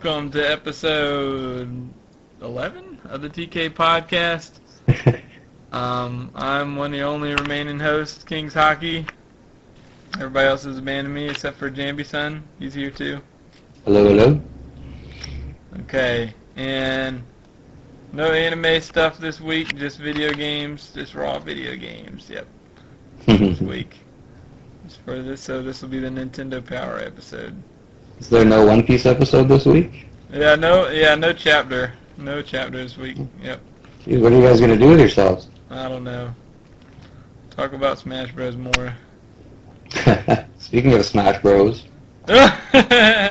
welcome to episode 11 of the TK podcast. I'm one of the only remaining hosts, King's Hockey. Everybody else has abandoned me except for Jambi Son. He's here too. Hello, hello. Okay, and no anime stuff this week, just video games, just raw video games. Yep, this week. So this will be the Nintendo Power episode. Is there no One Piece episode this week? No chapter. No chapter this week. Yep. Jeez, what are you guys gonna do with yourselves? I don't know. Talk about Smash Bros. More. Speaking of Smash Bros. Oh,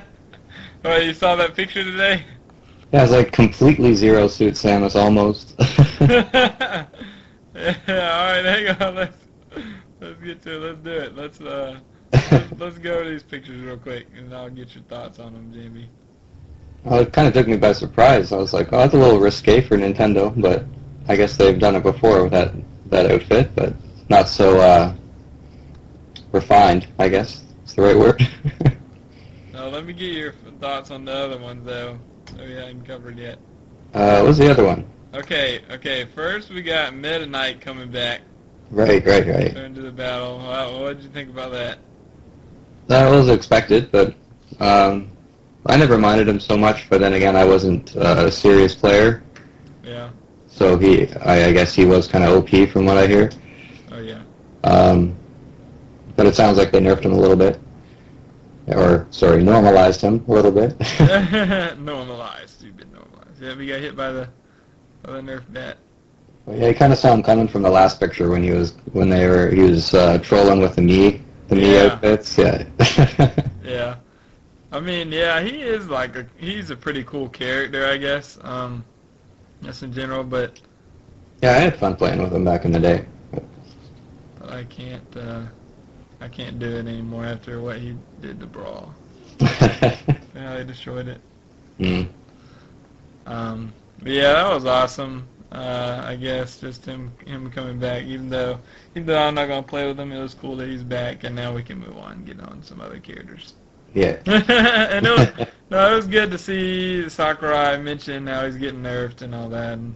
you saw that picture today? Yeah, it's like completely Zero Suit Samus almost. Yeah, alright, hang on, let's get to it, let's do it. Let's go over these pictures real quick and I'll get your thoughts on them, Jamie. Well, it kind of took me by surprise. I was like, oh, that's a little risque for Nintendo, but I guess they've done it before with that outfit, but not so refined, I guess. That's the right word. Now, let me get your thoughts on the other ones, though, that we haven't covered yet. What was the other one? Okay, first we got Meta Knight coming back. Right. Return to the battle. What did you think about that? That was expected, but I never minded him so much, but then again, I wasn't a serious player. Yeah. So I guess he was kind of OP from what I hear. Oh, yeah. But it sounds like they nerfed him a little bit. Normalized him a little bit. Normalized. Yeah, we got hit by the nerf bat. Well, yeah, you kind of saw him coming from the last picture when he was trolling with the Mii outfits. Yeah. Yeah. I mean, yeah, he is he's a pretty cool character, I guess. Just in general, but yeah, I had fun playing with him back in the day. But I can't do it anymore after what he did to Brawl. Yeah, they destroyed it. Mm. But yeah, that was awesome. I guess just him coming back, even though I'm not gonna play with him, it was cool that he's back, and now we can move on and get on some other characters. Yeah. And it was good to see Sakurai mention how he's getting nerfed and all that. And,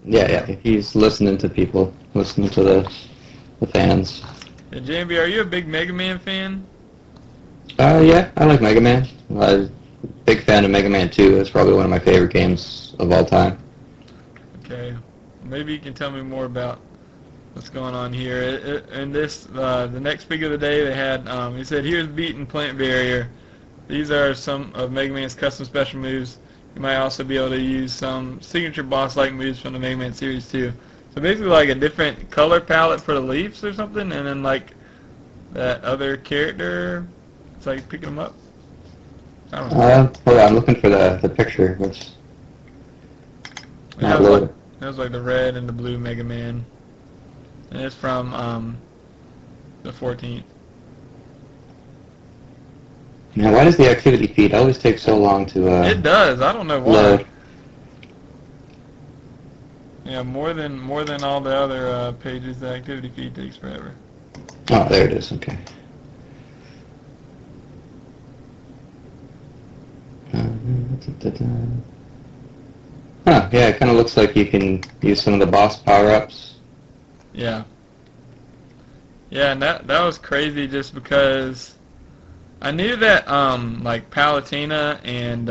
yeah, he's listening to people, listening to the fans. Yeah, Jambi, are you a big Mega Man fan? Yeah, I like Mega Man. I'm a big fan of Mega Man 2. It's probably one of my favorite games of all time. Okay, maybe you can tell me more about what's going on here. And the next pick of the day, they had, he said, here's beaten plant barrier. These are some of Mega Man's custom special moves. You might also be able to use some signature boss-like moves from the Mega Man series too. So basically like a different color palette for the Leafs or something, and then like that other character, it's like picking them up. I don't know. Hold on, I'm looking for the picture. It's not loaded. It was like the red and the blue Mega Man. And it's from the 14th. Now, why does the activity feed always take so long to It does. I don't know why. load? Yeah, more than all the other pages, the activity feed takes forever. Oh, there it is. Okay. Huh, yeah, it kind of looks like you can use some of the boss power-ups. Yeah. Yeah, and that was crazy just because I knew that like Palutena and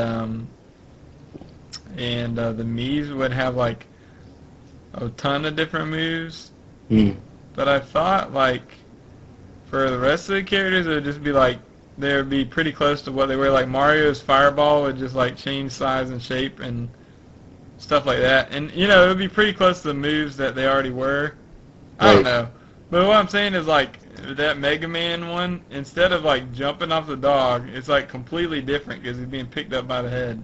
the Mii's would have like a ton of different moves. Mm. But I thought like for the rest of the characters it would just be like they would be pretty close to what they were. Like Mario's Fireball would just like change size and shape and stuff like that. And it would be pretty close to the moves that they already were. I don't know. But what I'm saying is like that Mega Man one, instead of like jumping off the dog, it's like completely different because he's being picked up by the head.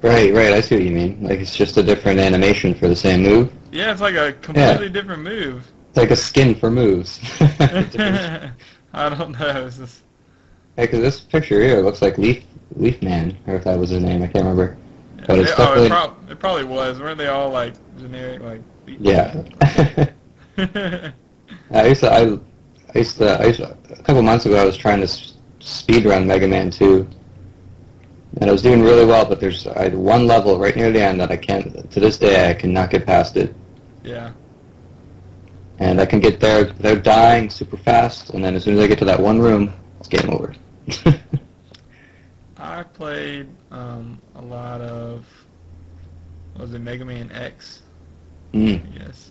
Right, I see what you mean. Like it's just a different animation for the same move. Yeah, it's like a completely different move. It's like a skin for moves. I don't know. It's just... Yeah, because this picture here looks like Leaf Man, or if that was his name, I can't remember. Yeah, but it's definitely... it probably was. Weren't they all like generic, like? Yeah. I used to a couple months ago I was trying to speedrun Mega Man 2, and I was doing really well, but I had one level right near the end that I can't, to this day, I cannot get past it. Yeah. And I can get there without dying super fast, and then as soon as I get to that one room, it's game over. I played a lot of, what was it, Mega Man X, Mm, I guess.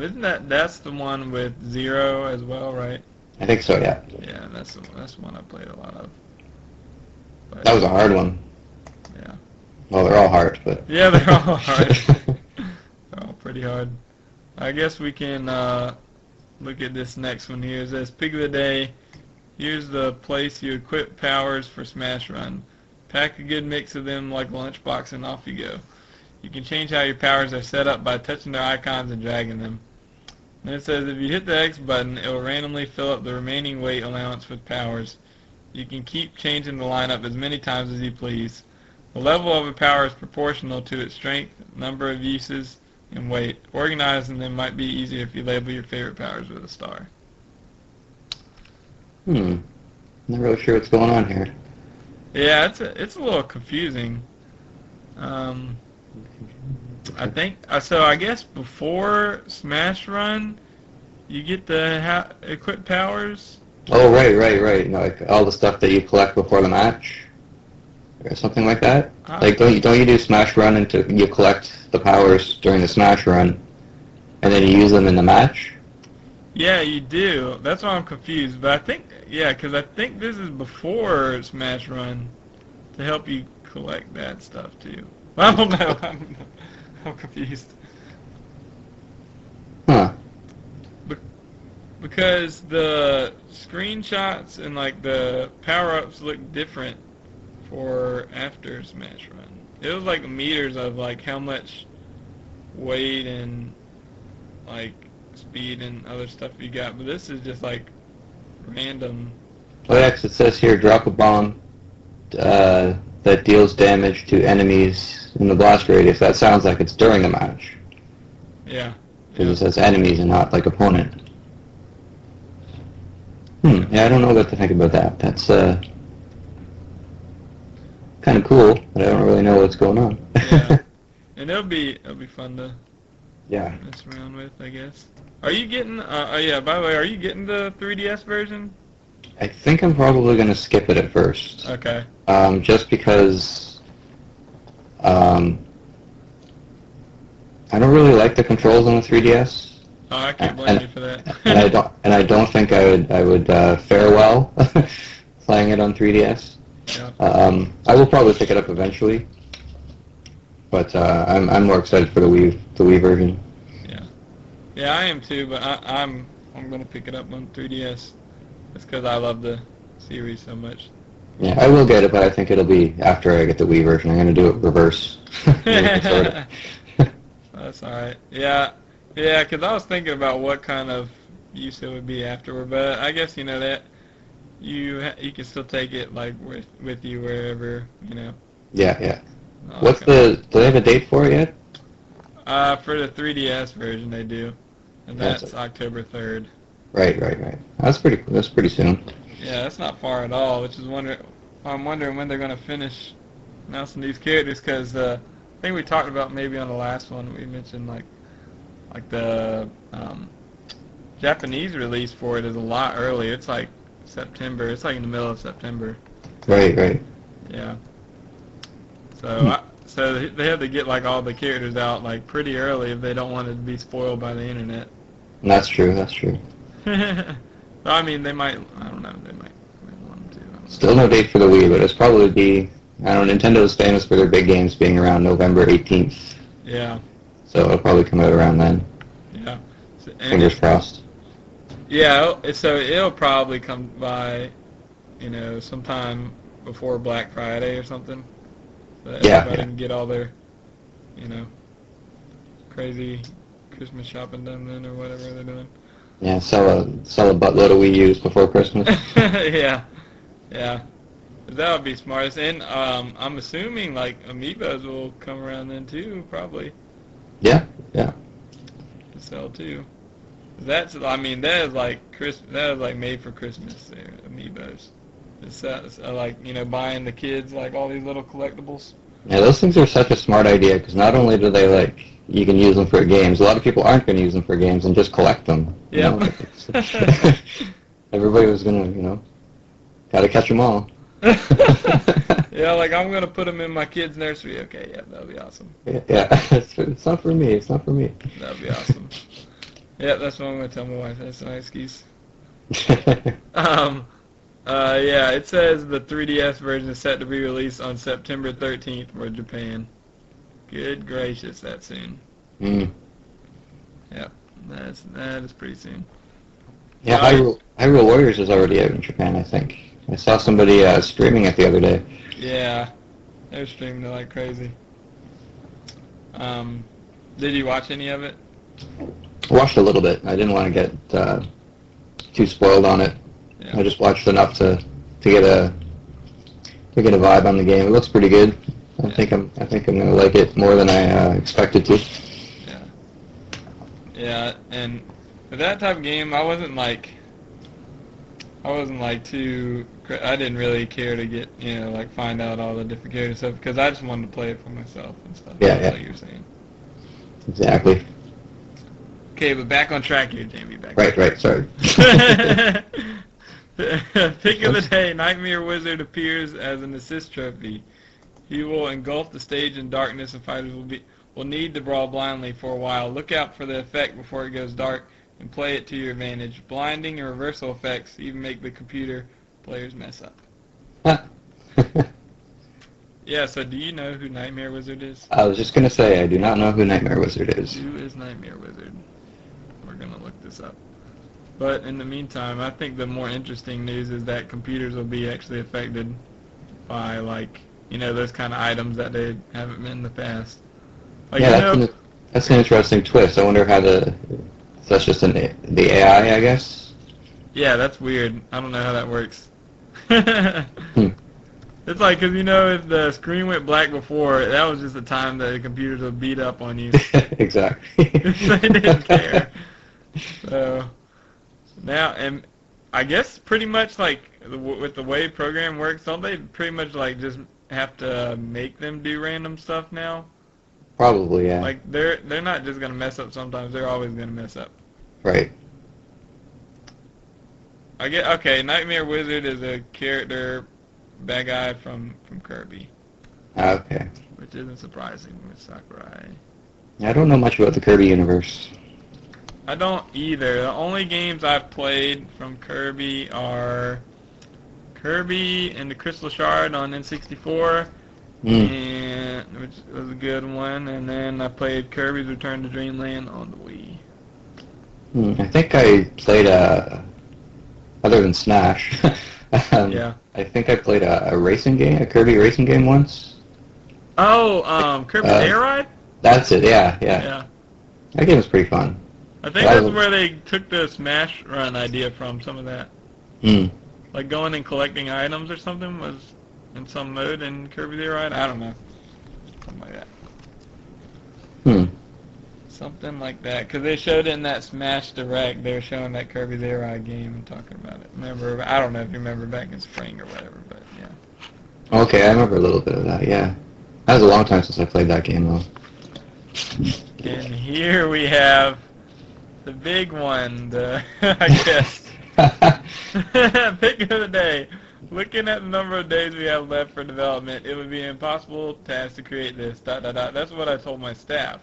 Isn't that's the one with Zero as well, right? I think so, yeah. Yeah, that's the one I played a lot of. But, That was a hard one. yeah. Well, they're all hard, but... Yeah, they're all hard. They're all pretty hard. I guess we can look at this next one here. It says, Pick of the Day. Here's the place you equip powers for Smash Run. Pack a good mix of them like a lunchbox and off you go. You can change how your powers are set up by touching their icons and dragging them. Then it says if you hit the X button, it will randomly fill up the remaining weight allowance with powers. You can keep changing the lineup as many times as you please. The level of a power is proportional to its strength, number of uses, and weight. Organizing them might be easier if you label your favorite powers with a star. Not really sure what's going on here. Yeah, it's a little confusing. I think so. I guess before Smash Run, you get the equip powers. Oh, right. You know, like all the stuff that you collect before the match, or something like that. Like, don't you do Smash Run until you collect the powers during the Smash Run, and then you use them in the match? Yeah, you do. That's why I'm confused. But I think, yeah, because I think this is before Smash Run to help you collect that stuff too. I don't know. I'm confused. Huh. Because the screenshots and like the power-ups look different for after Smash Run. It was like meters of like how much weight and like speed and other stuff you got, but this is just like random. Well, yeah, 'cause it says here, drop a bomb that deals damage to enemies in the blast radius. That sounds like it's during the match. Yeah. Because it says enemies and not like opponent. Yeah, I don't know what to think about that. That's kind of cool, but I don't really know what's going on. Yeah. And it'll be fun to Yeah. mess around with, I guess. Are you getting? Oh yeah. By the way, are you getting the 3DS version? I think I'm probably going to skip it at first. Okay. Just because I don't really like the controls on the 3DS. Oh, I can't blame you for that. and I don't think I would fare well playing it on 3DS. Yeah. I will probably pick it up eventually, but I'm more excited for the Wii version. Yeah, I am too, but I'm gonna pick it up on 3DS. It's because I love the series so much. Yeah, I will get it, but I think it'll be after I get the Wii version. I'm gonna do it reverse. That's all right. Yeah, because I was thinking about what kind of use it would be afterward, but I guess that you can still take it like with you wherever Yeah. Oh, Do they have a date for it yet? For the 3DS version, they do, and that's October 3rd. Right. That's pretty soon. Yeah, that's not far at all. I'm wondering when they're gonna finish announcing these characters, because I think we talked about maybe on the last one we mentioned like the Japanese release for it is a lot early. It's like September. It's like in the middle of September. Right. Yeah. So so they have to get like all the characters out like pretty early if they don't want it to be spoiled by the internet. That's true. So, I mean, they might. I don't know. They might want to. Still no date for the Wii, but it's probably be. I don't know. Nintendo's famous for their big games being around November 18th. Yeah. So it'll probably come out around then. Yeah. Fingers crossed. Yeah. So it'll probably come by, sometime before Black Friday or something. So that everybody can get all their, crazy Christmas shopping done then or whatever they're doing. Yeah, sell a buttload of Wii U's before Christmas. Yeah. That would be smart. And I'm assuming like Amiibos will come around then too, probably. Yeah. To sell too. That is like made for Christmas there, Amiibos. It's like, buying the kids like all these little collectibles. Yeah, those things are such a smart idea because not only do they you can use them for games. A lot of people aren't going to use them for games and just collect them. Yep. Everybody was going to, got to catch them all. Yeah, like I'm gonna put them in my kid's nursery. Okay, yeah, that'll be awesome. Yeah, it's not for me. It's not for me. That'll be awesome. Yeah, that's what I'm gonna tell my wife. That's an excuse. Yeah, it says the 3DS version is set to be released on September 13th for Japan. Good gracious, that soon. Mm. Yep, that is pretty soon. Yeah, Hyrule Warriors is already out in Japan, I think. I saw somebody streaming it the other day. Yeah, they're streaming it like crazy. Did you watch any of it? I watched a little bit. I didn't want to get too spoiled on it. Yeah. I just watched enough to get a vibe on the game. It looks pretty good. I think I'm gonna like it more than I expected to. Yeah. Yeah, and for that type of game, I wasn't like too. I didn't really care to get find out all the different character stuff because I just wanted to play it for myself and stuff. Yeah. Like you're saying. Exactly. Okay, but back on track here, Jamie. Right. Sorry. Pick of the day: Nightmare Wizard appears as an assist trophy. He will engulf the stage in darkness, and fighters will need to brawl blindly for a while. Look out for the effect before it goes dark, and play it to your advantage. Blinding and reversal effects even make the computer players mess up. Yeah, so do you know who Nightmare Wizard is? I was just gonna say I do not know who Nightmare Wizard is. Who is Nightmare Wizard? We're gonna look this up. But in the meantime, I think the more interesting news is that computers will be actually affected by those kind of items that they haven't been in the past. That's an interesting twist. I wonder how that's just the AI, I guess. Yeah, that's weird. I don't know how that works. Hmm. It's like, because if the screen went black before, that was just the time that the computers would beat up on you. Exactly. They didn't care. So now, and I guess pretty much with the way program works, don't they pretty much just have to make them do random stuff now? Probably, yeah. Like they're not just gonna mess up sometimes; they're always gonna mess up. Right. Okay. Nightmare Wizard is a character, bad guy from Kirby. Okay. Which isn't surprising with Sakurai. I don't know much about the Kirby universe. I don't either. The only games I've played from Kirby are Kirby and the Crystal Shard on N64, and which was a good one. And then I played Kirby's Return to Dreamland on the Wii. I think I played other than Smash. Yeah. I think I played a racing game, a Kirby racing game once. Oh, Kirby Air Ride? That's it. Yeah. Yeah. That game was pretty fun. I think that's where they took the Smash Run idea from. Some of that. Like going and collecting items or something was in some mode in Kirby Air Ride. I don't know. Something like that. Something like that. Because they showed it in that Smash Direct. They were showing that Kirby Air Ride game and talking about it. Remember? I don't know if you remember back in spring or whatever, but yeah. Okay, I remember a little bit of that. Yeah. That was a long time since I played that game though. And here we have the big one, I guess. Pick of the day. Looking at the number of days we have left for development, it would be an impossible task to create this. ... That's what I told my staff.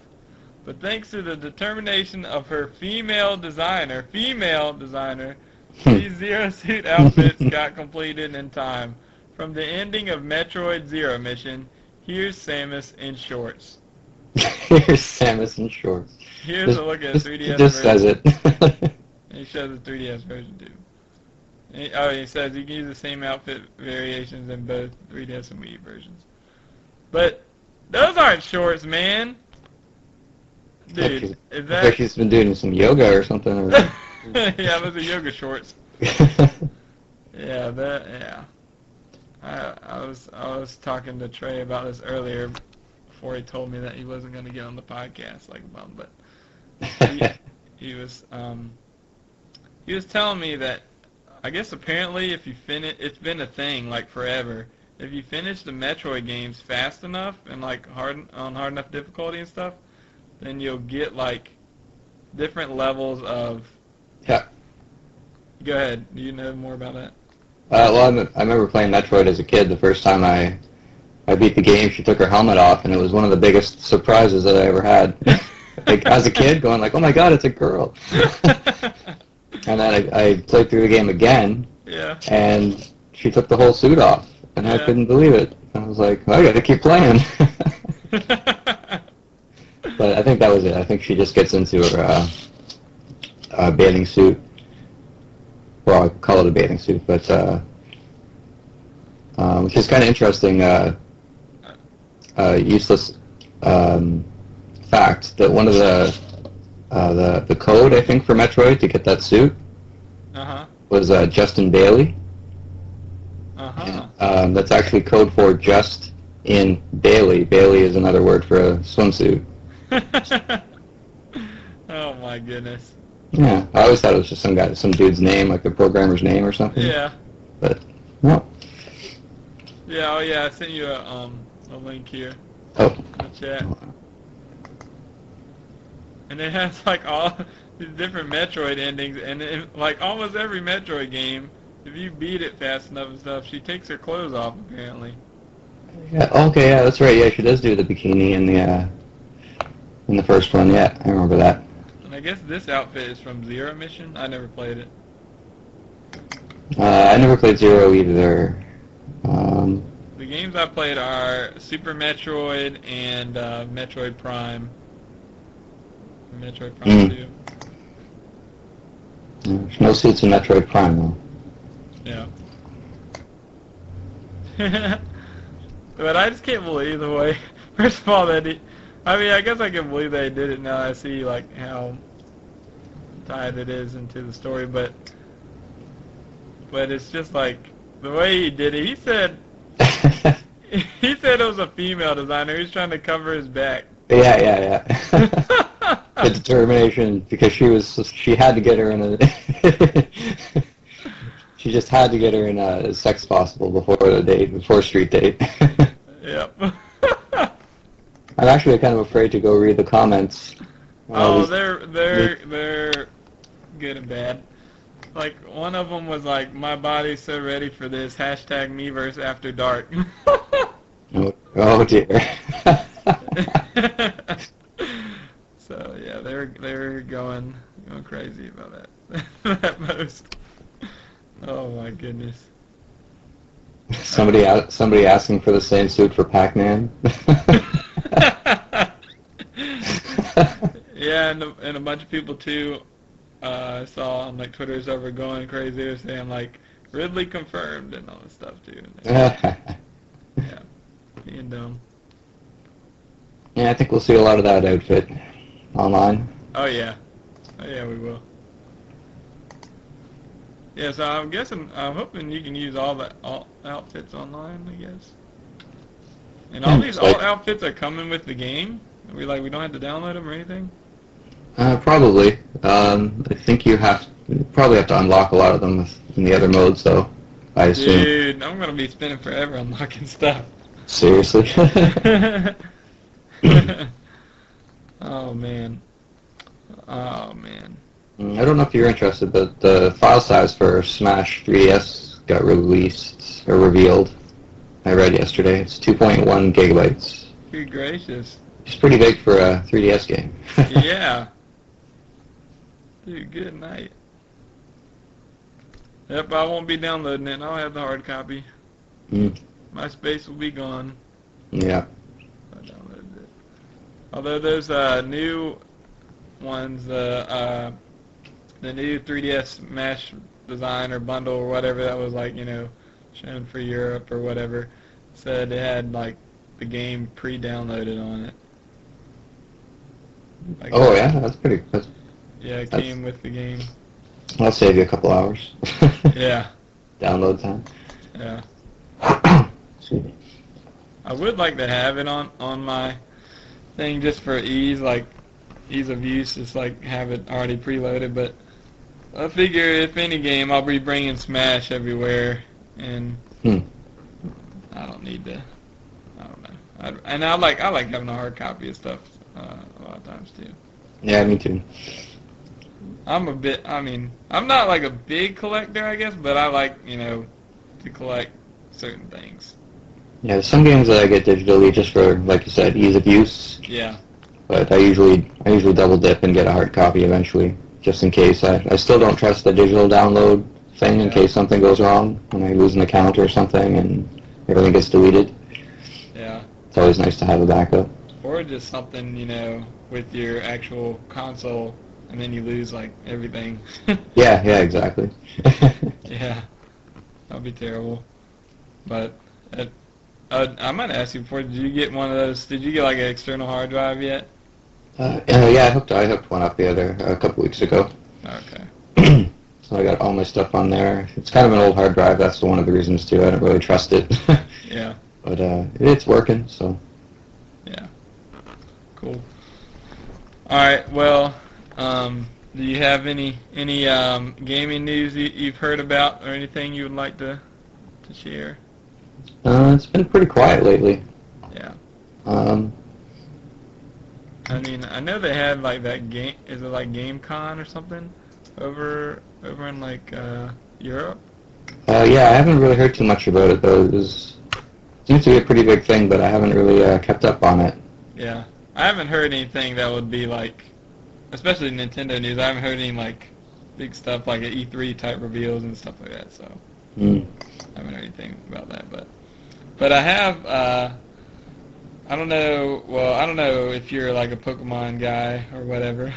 But thanks to the determination of her female designer, these Zero Suit outfits got completed in time. From the ending of Metroid Zero mission, here's Samus in shorts. Here's Samus in shorts. Here's a look at 3DS just version. says it. And he shows the 3DS version too. He says you can use the same outfit variations in both 3DS and Wii versions. But those aren't shorts, man. Dude, is that... like she's been doing some yoga or something. Or... Yeah, those are yoga shorts. Yeah, I was talking to Trey about this earlier before he told me that he wasn't going to get on the podcast like a bum, but he was telling me that I guess apparently if you finish, it's been a thing like forever. If you finish the Metroid games fast enough and like hard enough difficulty and stuff, then you'll get like different levels of. Yeah. Go ahead. Do you know more about that? I remember playing Metroid as a kid. The first time I beat the game, she took her helmet off, and it was one of the biggest surprises that I ever had. Like as a kid, going like, "Oh my God, it's a girl!" And then I played through the game again, Yeah. and she took the whole suit off, and I Yeah. couldn't believe it. I was like, well, "I gotta keep playing." But I think that was it. I think she just gets into her bathing suit. Well, I call it a bathing suit, but which is kind of interesting. Useless fact that one of the code, I think, for Metroid to get that suit was Justin Bailey. That's actually code for just in Bailey. Bailey is another word for a swimsuit. Oh my goodness. Yeah, I always thought it was just some dude's name, like the programmer's name or something. Yeah. But no. Yeah. Oh yeah. I sent you a link here. Oh. In the chat. And it has like all these different Metroid endings, and like almost every Metroid game, if you beat it fast enough and stuff, she takes her clothes off apparently. Yeah. Okay. Yeah, that's right. Yeah, she does do the bikini in the first one. Yeah, I remember that. And I guess this outfit is from Zero Mission. I never played it. I never played Zero either. The games I played are Super Metroid and Metroid Prime. Metroid Prime 2. There's no suits in Metroid Prime, though. Yeah. But I just can't believe the way. First of all, I guess I can believe they did it now. I see like how tied it is into the story, but it's just like the way he did it. He said it was a female designer. He was trying to cover his back. Yeah. The determination, because she had to get her in a. She just had to get her in as sex possible before street date. Yep. I'm actually kind of afraid to go read the comments. They're good and bad. Like one of them was like, "My body's so ready for this." Hashtag Miiverse after dark. Oh dear. So yeah, they're going crazy about that post. Oh my goodness. Somebody asking for the same suit for Pac-Man. Yeah, and a bunch of people too. I saw on like Twitter's over going crazy. They're saying like Ridley confirmed and all this stuff too. Yeah, being dumb. Yeah, I think we'll see a lot of that outfit online. Oh yeah, we will. Yeah, so I'm hoping you can use all outfits online, I guess. And all these outfits are coming with the game. We don't have to download them or anything. Probably. I think you probably have to unlock a lot of them in the other modes, though. I assume. Dude, I'm gonna be spending forever unlocking stuff. Seriously. Oh man. I don't know if you're interested, but the file size for Smash 3DS got released or revealed. I read yesterday. It's 2.1 gigabytes. Good gracious. It's pretty big for a 3DS game. Yeah. Dude, good night. Yep, I won't be downloading it. I'll have the hard copy. My space will be gone. Yeah. I downloaded it. Although those new ones, the new 3DS Smash design or bundle or whatever that was shown for Europe or whatever, said it had like the game pre-downloaded on it. Yeah, that's pretty good. Yeah, it came with the game. That'll save you a couple hours. Yeah. Download time. Yeah. Excuse me. I would like to have it on my thing just for ease of use, just like have it already preloaded, but I figure if any game, I'll be bringing Smash everywhere, and I don't need to. I don't know. And I like having a hard copy of stuff a lot of times too. Yeah, me too. I'm not like a big collector, I guess, but I like, to collect certain things. Yeah, there's some games that I get digitally just for, like you said, ease of use. Yeah. But I usually double dip and get a hard copy eventually, just in case. I still don't trust the digital download thing in case something goes wrong when I lose an account or something and everything gets deleted. Yeah. It's always nice to have a backup. Or just something, with your actual console, and then you lose, like, everything. Yeah, exactly. Yeah. That'd be terrible. But I might ask you before, did you get one of those, did you get, like, an external hard drive yet? Yeah, I hooked one up a couple weeks ago. Okay. So I got all my stuff on there. It's kind of an old hard drive. That's one of the reasons, too. I don't really trust it. Yeah. But it's working, so. Yeah. Cool. All right. Well, do you have any gaming news you've heard about or anything you would like to share? It's been pretty quiet lately. Yeah. I know they had like that game. Is it like GameCon or something over in like Europe? Yeah, I haven't really heard too much about it though. Seems to be a pretty big thing, but I haven't really kept up on it. Yeah, I haven't heard anything that would be like, especially Nintendo news. I haven't heard any like big stuff like E3 type reveals and stuff like that. So I haven't heard anything about that, but I have. I don't know. Well, I don't know if you're like a Pokemon guy or whatever.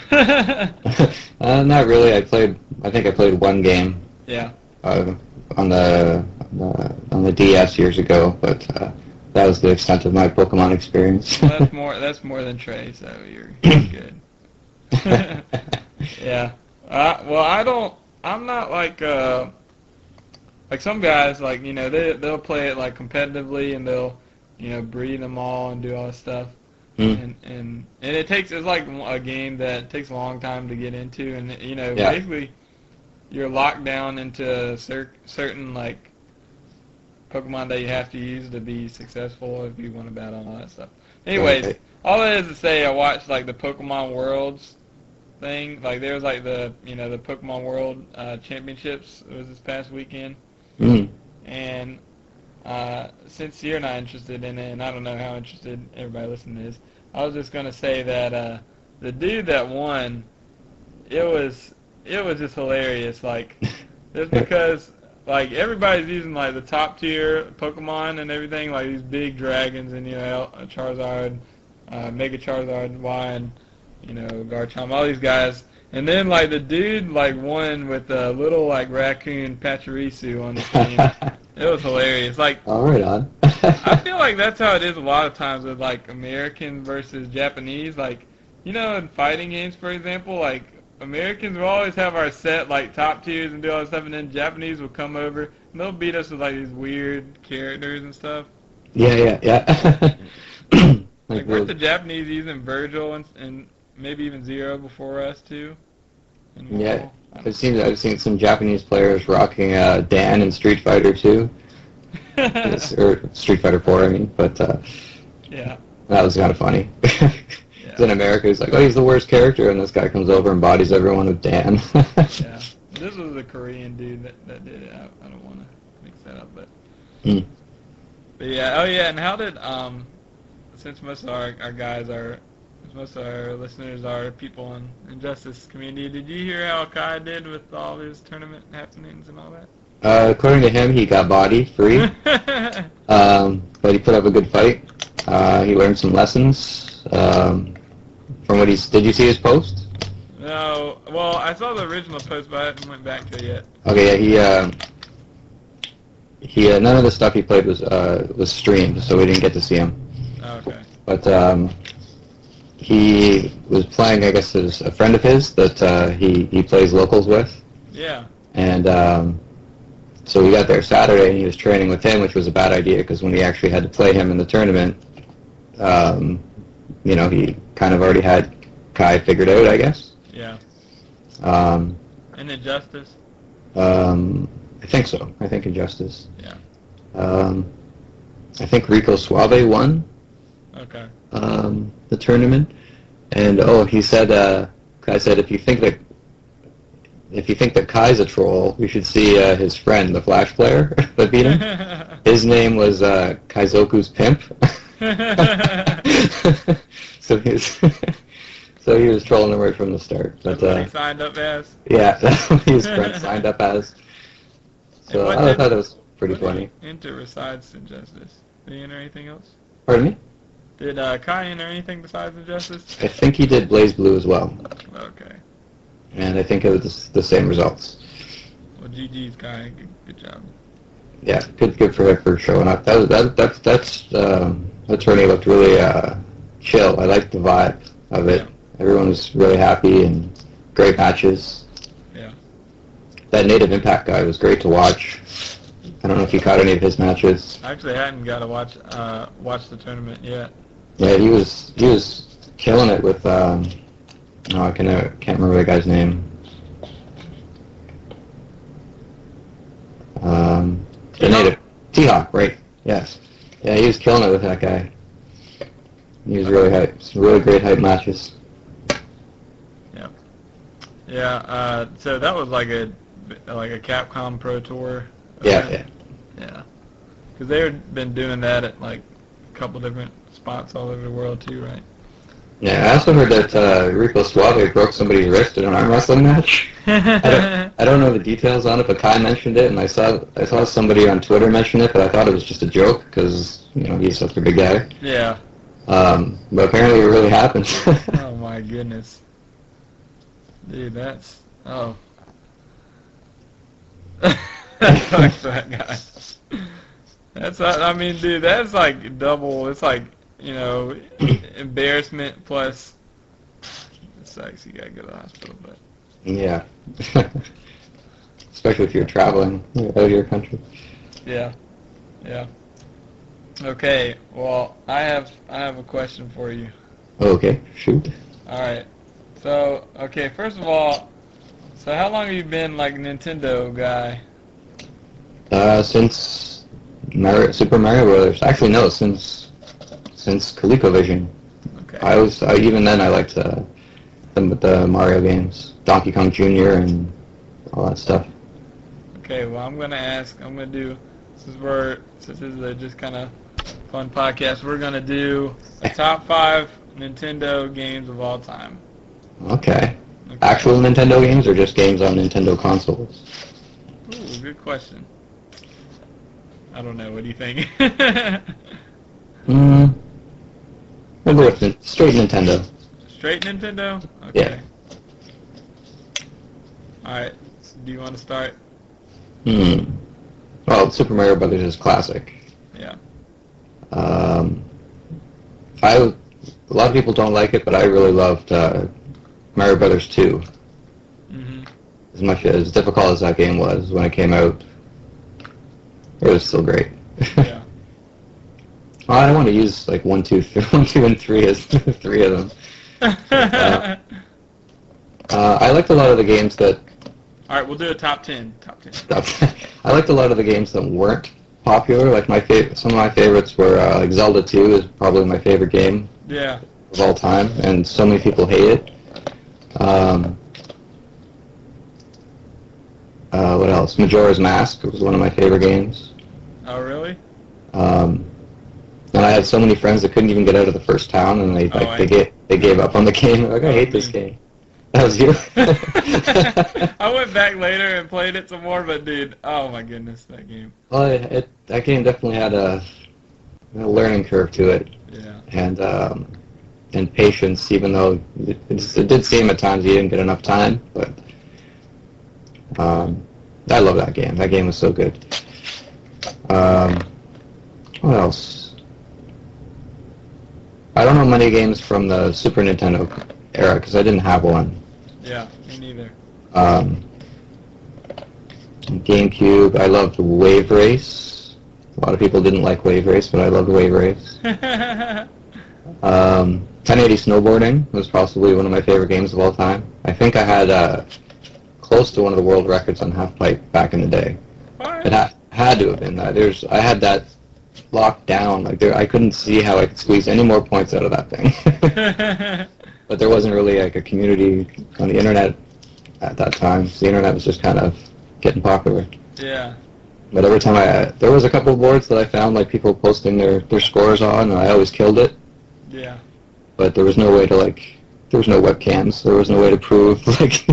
Not really. I think I played one game. Yeah. On the DS years ago, but that was the extent of my Pokemon experience. Well, that's more than Trey, so you're good. Yeah. Well, I'm not like some guys like they'll play it like competitively and they'll breed them all and do all this stuff. And it's like a game that takes a long time to get into, and basically you're locked down into certain like Pokemon that you have to use to be successful if you want to battle and all that stuff. Anyways, all that is to say, I watched like the Pokemon Worlds thing. Like there was like the the Pokemon World Championships. It was this past weekend, and since you're not interested in it, and I don't know how interested everybody listening is, I was just gonna say that the dude that won, it was just hilarious. Like just because like everybody's using like the top tier Pokemon and everything, like these big dragons and Charizard, Mega Charizard Y, and Garchomp, all these guys. And then like the dude like won with a little like raccoon Pachirisu on the team. It was hilarious. Like, all right on. I feel like that's how it is a lot of times with like American versus Japanese. Like, in fighting games, for example, like Americans will always have our set like top tiers and do all this stuff, and then Japanese will come over and they'll beat us with like these weird characters and stuff. Yeah. Like, weren't the Japanese using Virgil and maybe even Zero before us too? Yeah, I've seen some Japanese players rocking Dan in Street Fighter 2, or Street Fighter 4, I mean. But yeah, that was kind of funny. In America, he's like, oh, he's the worst character, and this guy comes over and bodies everyone with Dan. Yeah, this was a Korean dude that did it. I don't want to mix that up, but yeah. Oh yeah, and how did since most of our guys are. Most of our listeners are people in the Injustice community. Did you hear how Kai did with all his tournament happenings and all that? According to him, he got bodied free, but he put up a good fight. He learned some lessons from what did you see his post? No. Well, I saw the original post, but I haven't went back to it yet. Okay, yeah, he none of the stuff he played was streamed, so we didn't get to see him. Okay. But he was playing, I guess, as a friend of his that he plays locals with. Yeah. And so we got there Saturday, and he was training with him, which was a bad idea because when he actually had to play him in the tournament, he kind of already had Kai figured out, I guess. Yeah. And And Injustice? I think so. I think Injustice. Yeah. I think Rico Suave won Okay. the tournament, and he said, Kai said, if you think that Kai's a troll, you should see his friend, the Flash player that beat him. His name was Kaizoku's pimp. So he was trolling him right from the start. But That's what he signed up as? yeah, that's what his friend signed up as. So I thought it was pretty funny. Enter besides Injustice? Did he enter anything else? Pardon me? Did Kai enter anything besides Injustice? I think he did Blaze Blue as well. Okay. And I think it was the same results. Well, GG's, Kai. Good job. Yeah, good for him for showing up. The tourney looked really chill. I liked the vibe of it. Yeah. Everyone was really happy and great matches. Yeah. That Native Impact guy was great to watch. I don't know if you caught any of his matches. I actually hadn't got to watch the tournament yet. Yeah, he was killing it with I can't remember the guy's name. The Native T-Hawk, right? Yes. Yeah, he was killing it with that guy. He was really hype. Some really great hype matches. Yeah. Yeah. So that was like a Capcom Pro Tour. Yeah. Yeah. Because they've been doing that at like a couple different spots all over the world too, right? Yeah, I also heard that Rico Suave broke somebody's wrist in an arm wrestling match. I don't know the details on it, but Kai mentioned it, and I saw somebody on Twitter mention it, but I thought it was just a joke because he's such a big guy. Yeah. But apparently it really happened. Oh my goodness, dude, that's Fuck that guy. Dude, that's like double. It's like, embarrassment plus it sucks. You gotta go to the hospital, but yeah. Especially if you're traveling out of your country. Yeah. Okay, well, I have a question for you. Okay, shoot. All right. So, okay, first of all, so how long have you been like a Nintendo guy? Since Super Mario Brothers. Actually, no, since ColecoVision. Okay. Even then I liked the Mario games, Donkey Kong Jr. and all that stuff. Okay, well, since this is a just kind of fun podcast, we're going to do a top 5 Nintendo games of all time. Okay. Actual Nintendo games or just games on Nintendo consoles? Ooh, good question. I don't know. What do you think? We'll go with straight Nintendo. Straight Nintendo? Okay. Yeah. Alright. So do you want to start? Well, Super Mario Brothers is classic. Yeah. A lot of people don't like it, but I really loved Mario Brothers 2. Mm-hmm. As difficult as that game was when it came out, it was still great. Yeah. Well, I don't want to use like 1, 2, and 3 as 3 of them. I liked a lot of the games that. All right, we'll do a top 10. I liked a lot of the games that weren't popular. Like some of my favorites were like Zelda 2 is probably my favorite game. Yeah. Of all time, and so many people hate it. What else? Majora's Mask was one of my favorite games. Oh, really? And I had so many friends that couldn't even get out of the first town, and they gave up on the game. They're like, I hate this game. That was you. I went back later and played it some more, but dude, oh my goodness, that game. Well, that game definitely had a learning curve to it. Yeah. And patience, even though it did seem at times you didn't get enough time, but I love that game. That game was so good. What else? I don't know many games from the Super Nintendo era because I didn't have one. Yeah, me neither. GameCube, I loved Wave Race. A lot of people didn't like Wave Race, but I loved Wave Race. 1080 Snowboarding was possibly one of my favorite games of all time. I think I had close to one of the world records on half pipe back in the day. What? It had to have been that. I had that locked down. Like I couldn't see how I could squeeze any more points out of that thing. But there wasn't really like a community on the internet at that time. So the internet was just kind of getting popular. Yeah. But every time there was a couple of boards that I found like people posting their scores on, and I always killed it. Yeah. But there was no way to there was no webcams. There was no way to prove like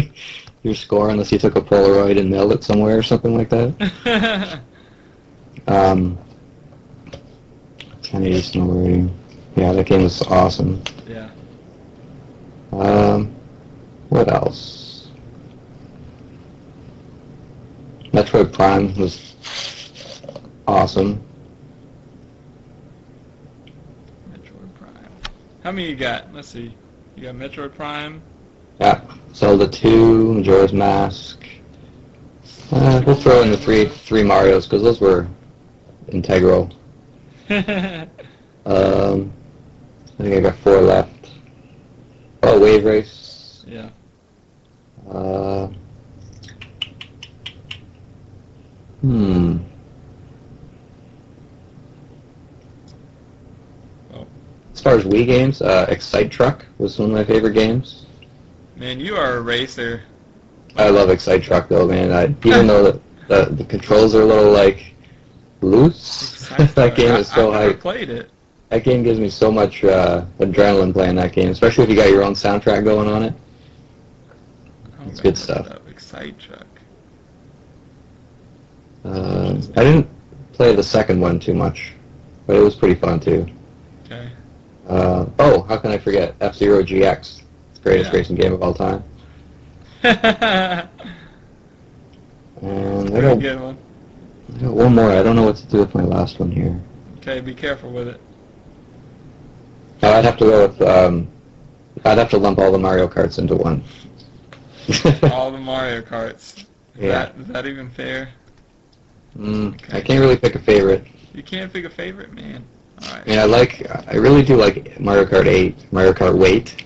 your score unless you took a Polaroid and mailed it somewhere or something like that. 1080 snowboarding. Yeah, that game was awesome. Yeah. What else? Metroid Prime was awesome. Metroid Prime. How many you got? Let's see. You got Metroid Prime. Yeah, Zelda 2, Majora's Mask. We'll throw in the three Marios because those were integral. I think I got 4 left. Oh, Wave Race. Yeah. Hmm. Oh. As far as Wii games, Excite Truck was one of my favorite games. Man, you are a racer. I love Excite Truck though, man. Even though the controls are a little like loose, that game is so I've never hype. played it. That game gives me so much adrenaline playing that game, especially if you got your own soundtrack going on it. It's good stuff. Excite Truck. I didn't play the second one too much, but it was pretty fun too. Okay. Oh, how can I forget? F-Zero GX. It's the greatest racing game of all time. And I got Good one. one more. I don't know what to do with my last one here. Okay, be careful with it. I'd have to go with, I'd have to lump all the Mario Karts into one. All the Mario Karts. Is that even fair? I can't really pick a favorite. You can't pick a favorite, man. All right. I mean, I really do like Mario Kart 8, Mario Kart Wait.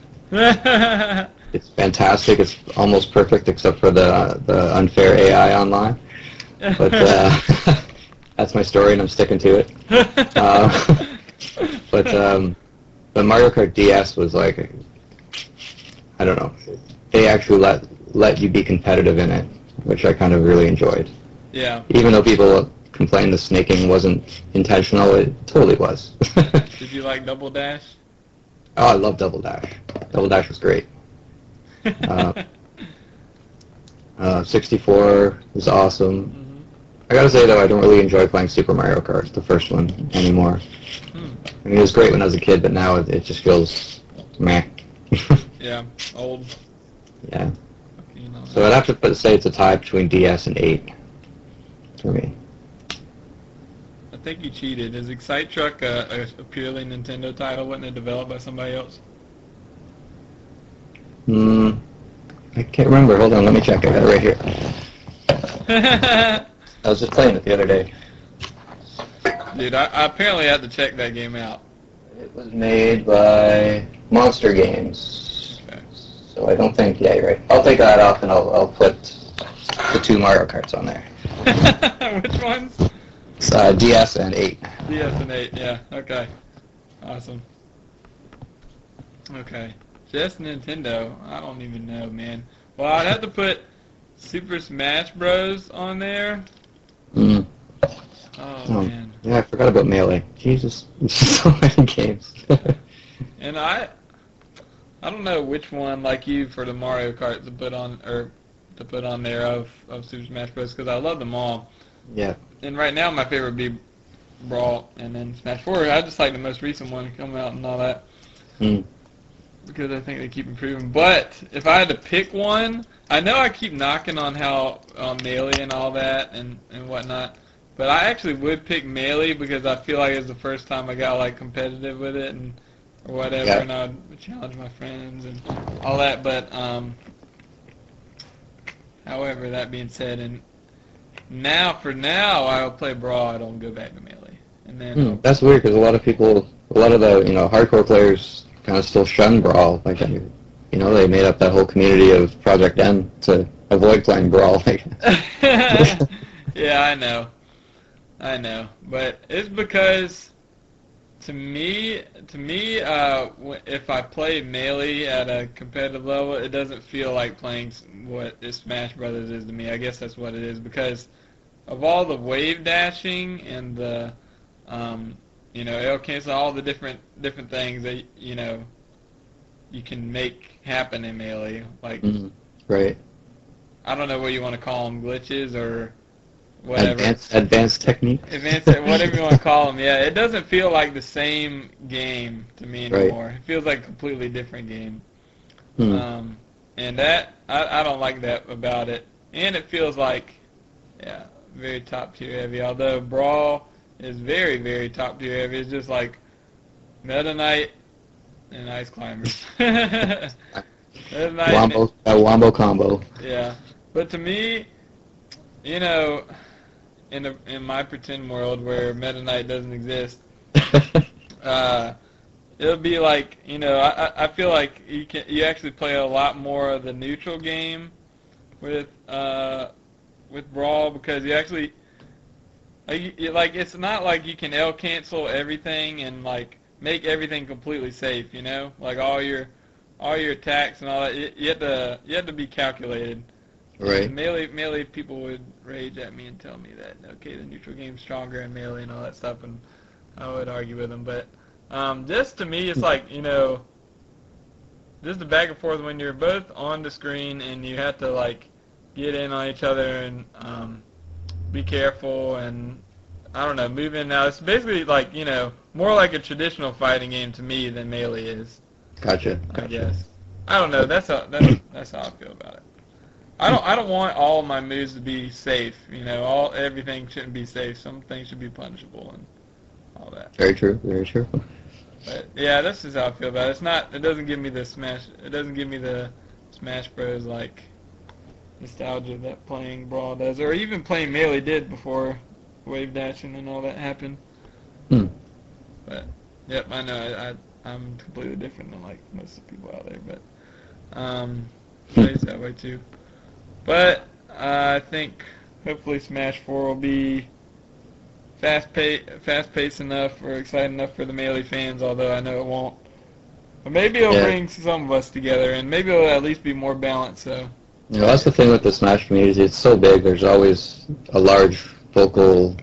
It's fantastic. It's almost perfect except for the unfair AI online. But that's my story, and I'm sticking to it. But Mario Kart DS was like, I don't know. They actually let you be competitive in it, which I kind of really enjoyed. Yeah. Even though people complained the snaking wasn't intentional, it totally was. Did you like Double Dash? Oh, I love Double Dash. Double Dash was great. 64 was awesome. Mm-hmm. I gotta say though, I don't really enjoy playing Super Mario Kart, the first one, anymore. I mean, it was great when I was a kid, but now it just feels meh. Yeah, old. Yeah. So I'd have to say it's a tie between DS and 8 for me. I think you cheated. Is Excite Truck a purely Nintendo title? Wasn't it developed by somebody else? I can't remember. Hold on, let me check. I got it right here. I was just playing it the other day. Dude, I apparently had to check that game out. It was made by Monster Games. Okay. So I don't think, yeah, you're right. I'll take that off and I'll put the 2 Mario Karts on there. Which ones? It's, DS and 8. DS and 8, yeah. Okay. Awesome. Okay. Just Nintendo. I don't even know, man. Well, I'd have to put Super Smash Bros. On there. Oh, man. Yeah, I forgot about Melee. Jesus, so many games. And I don't know which one, like you, for the Mario Kart to put on there of Super Smash Bros. Because I love them all. Yeah. And right now, my favorite would be Brawl, and then Smash 4. I just like the most recent one to come out and all that. Because I think they keep improving. But if I had to pick one, I know I keep knocking on how Melee and all that and whatnot, but I actually would pick Melee because I feel like it's the first time I got like competitive with it and or whatever, and I would challenge my friends and all that. But however, that being said, and for now, I'll play Brawl. I don't go back to Melee. And then that's weird because a lot of the hardcore players kind of still shun Brawl. Like, they made up that whole community of Project M to avoid playing Brawl. Yeah, I know, but it's because if I play Melee at a competitive level, it doesn't feel like playing what Smash Brothers is to me. I guess that's what it is because of all the wave dashing and the L cancel, all the different things that you can make happen in Melee. Like Right. I don't know what you want to call them, glitches or whatever. Advanced techniques. Whatever you want to call them. Yeah, it doesn't feel like the same game to me anymore. Right. It feels like a completely different game. Hmm. And that I don't like that about it. And it feels like, yeah, very top tier heavy. Although Brawl is very, very top tier heavy. It's just like Meta Knight and Ice Climbers. Meta Knight Wombo combo. yeah, but to me, in my pretend world where Meta Knight doesn't exist, it'll be like I feel like you actually play a lot more of the neutral game with Brawl because you actually like it's not like you can L cancel everything and like make everything completely safe. Like all your attacks and all that. You have to be calculated. Right. Melee people would rage at me and tell me that okay, the neutral game's stronger in Melee and all that stuff, and I would argue with them. But just to me, it's like just the back and forth when you're both on the screen and you have to like get in on each other and be careful and I don't know, move in and out. It's basically like more like a traditional fighting game to me than Melee is. Gotcha. I guess. I don't know. That's how I feel about it. I don't want all my moves to be safe. Everything shouldn't be safe. Some things should be punishable and all that. Very true. Very true. But yeah, that's just how I feel about it. It's not. It doesn't give me the Smash. It doesn't give me the Smash Bros. Like nostalgia that playing Brawl does, or even playing Melee did before wave dashing and all that happened. But yep, I know. I'm completely different than like most of the people out there, but plays that way too. But I think hopefully Smash 4 will be fast-paced enough or exciting enough for the Melee fans, although I know it won't. But maybe it'll bring some of us together, and maybe it'll at least be more balanced. So. That's the thing with the Smash community. It's so big. There's always a large vocal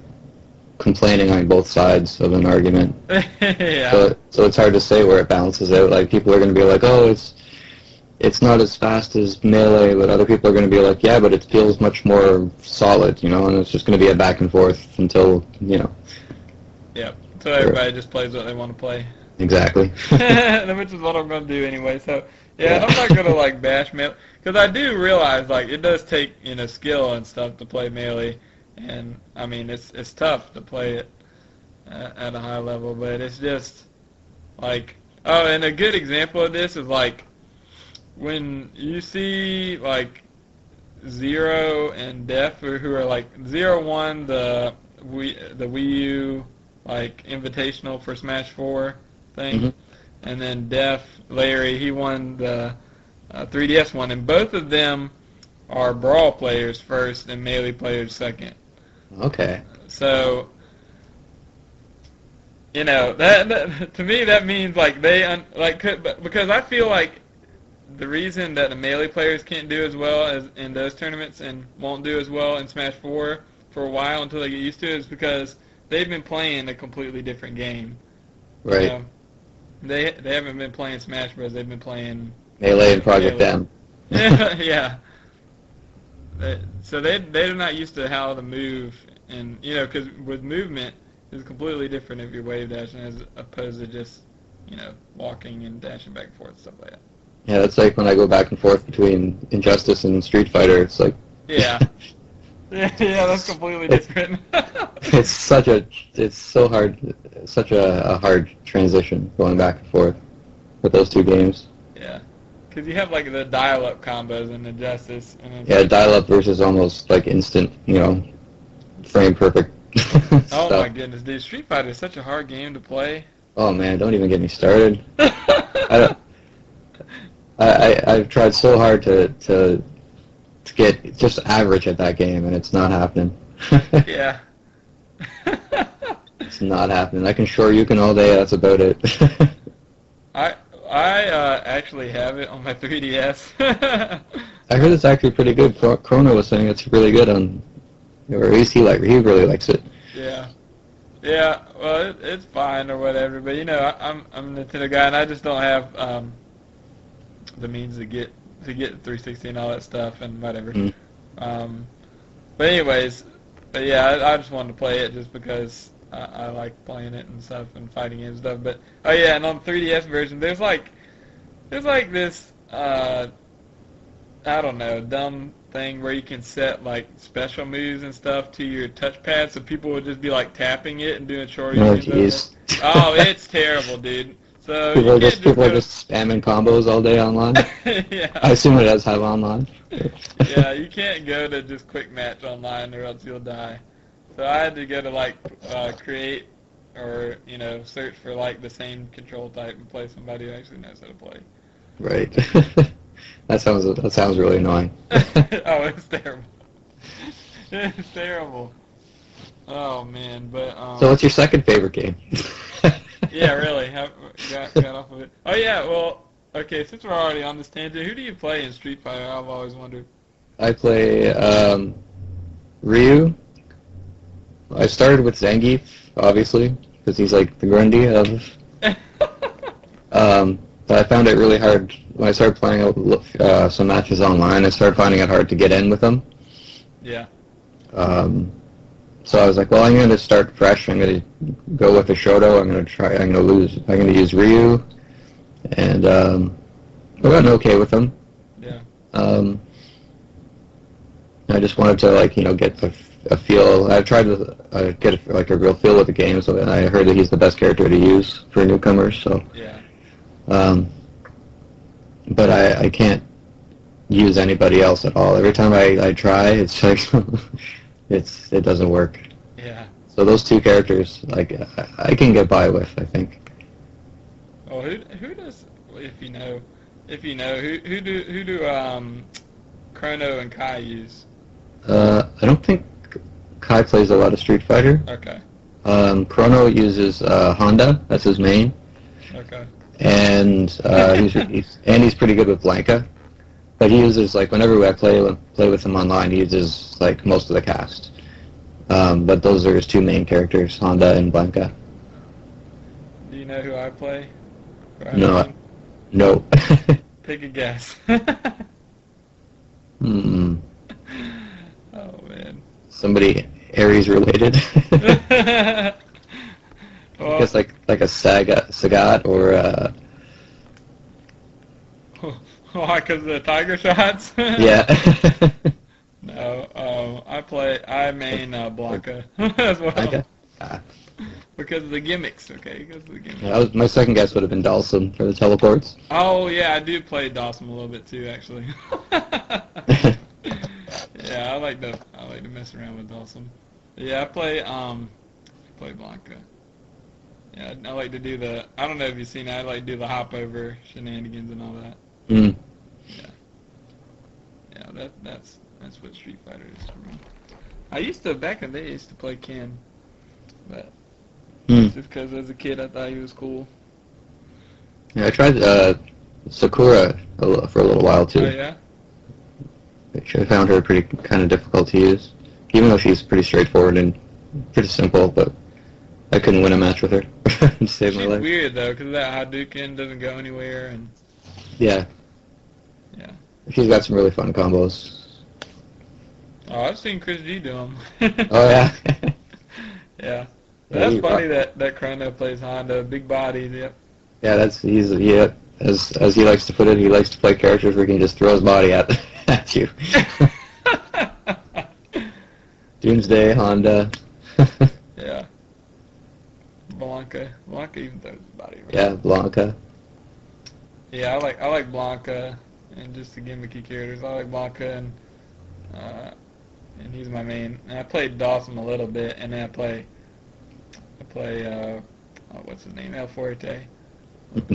complaining on both sides of an argument. Yeah. So it's hard to say where it balances out. Like people are going to be like, oh, it's not as fast as Melee, but other people are going to be like, yeah, but it feels much more solid, and it's just going to be a back and forth until. Yep. So everybody just plays what they want to play. Exactly. Which is what I'm going to do anyway. So yeah, I'm not going to like bash Melee because I do realize like it does take skill and stuff to play Melee. And I mean, it's tough to play it at a high level, but it's just like and a good example of this is like when you see like Zero and Def, who are like Zero won the Wii U like invitational for Smash 4 thing, and then Def Larry he won the 3DS one, and both of them are Brawl players first and Melee players second. Okay. So, that to me that means like because I feel like the reason that the Melee players can't do as well as in those tournaments and won't do as well in Smash 4 for a while until they get used to it is because they've been playing a completely different game. Right. They haven't been playing Smash Bros. They've been playing Melee and Project M. Yeah. So they're not used to how to move, and because with movement it's completely different if you're wave dashing as opposed to just walking and dashing back and forth and stuff like that. Yeah, that's like when I go back and forth between Injustice and Street Fighter. It's like yeah, that's completely different. It's so hard, such a hard transition going back and forth with those two games. Yeah. Because you have like the dial-up combos in Injustice. And dial-up versus almost like instant, frame perfect. Oh my goodness, dude! Street Fighter is such a hard game to play. Oh man, don't even get me started. I've tried so hard to get just average at that game, and it's not happening. Yeah. It's not happening. I can Shoryuken all day. That's about it. I actually have it on my 3DS. I heard it's actually pretty good. Chrono was saying it's really good on, or at least he really likes it. Yeah. Yeah, well, it's fine or whatever, but you know, I'm a Nintendo guy, and I just don't have the means to get 360 and all that stuff and whatever. Mm. But anyways, but yeah, I just wanted to play it just because I like playing it and stuff and fighting it and stuff. But oh yeah, and on 3DS version, there's like this I don't know, dumb thing where you can set like special moves and stuff to your touchpad, so people would just be like tapping it and doing short. Oh jeez. Oh, it's terrible, dude. So People you are can't just spamming combos all day online. Yeah. I assume it does have online. Yeah, you can't go to just quick match online or else you'll die. So I had to go to like create or search for like the same control type and play somebody who actually knows how to play. Right. That sounds really annoying. Oh, it's terrible. It's terrible. Oh man, but So what's your second favorite game? yeah, really. Got off of it. Oh yeah, well, okay. Since we're already on this tangent, who do you play in Street Fighter? I've always wondered. I play Ryu. I started with Zangief, obviously, because he's like the Grundy of. But I found it really hard when I started playing some matches online. I started finding it hard to get in with them. Yeah. So I was like, well, I'm going to start fresh. I'm going to go with the Shoto. I'm going to use Ryu, and I've gotten okay with them. Yeah. I just wanted to get a feel. I tried to get a real feel of the game. So I heard that he's the best character to use for newcomers. So. Yeah. But I can't use anybody else at all. Every time I try, it's like it doesn't work. Yeah. So those two characters, I can get by with, I think. Oh, who does, if you know who do Chrono and Kai use? I don't think Kai plays a lot of Street Fighter. Okay. Chrono uses Honda. That's his main. Okay. And he's pretty good with Blanca. But he uses whenever I play with him online, he uses most of the cast. But those are his two main characters, Honda and Blanca. Do you know who I play? No. Pick a guess. Hmm. Oh man. Somebody Aries related. Well, I guess like a Sagat or why? Because of the tiger shots? yeah. No, I main Blanca as well. Okay. Because of the gimmicks, okay? Because of the gimmicks. Yeah, my second guess would have been Dawson for the teleports. Oh yeah, I do play Dawson a little bit too, actually. Yeah, I like to mess around with Dawson. Yeah, I play Blanca. Yeah, I like to do I don't know if you've seen it, I like to do the hop over shenanigans and all that. Mm. Yeah. Yeah, that's what Street Fighter is for me. I used to, back in the day, I used to play Ken. But just because as a kid I thought he was cool. Yeah, I tried Sakura for a little while too. Oh yeah? I found her pretty kind of difficult to use, even though she's pretty straightforward and pretty simple, but I couldn't win a match with her to save my life. She's weird though, because that Hadouken doesn't go anywhere, and Yeah. yeah. She's got some really fun combos. Oh, I've seen Chris G do them. Oh yeah. Yeah. That's funny that Chrono plays Honda, big body. Yep. Yeah, as he likes to put it, he likes to play characters where he can just throw his body at you. Doomsday, Honda. Yeah. Blanca even throws his body around. Yeah, Blanca. Yeah, I like Blanca and just the gimmicky characters. I like Blanca and he's my main. And I played Dawson a little bit, and then I play what's his name? El Fuerte.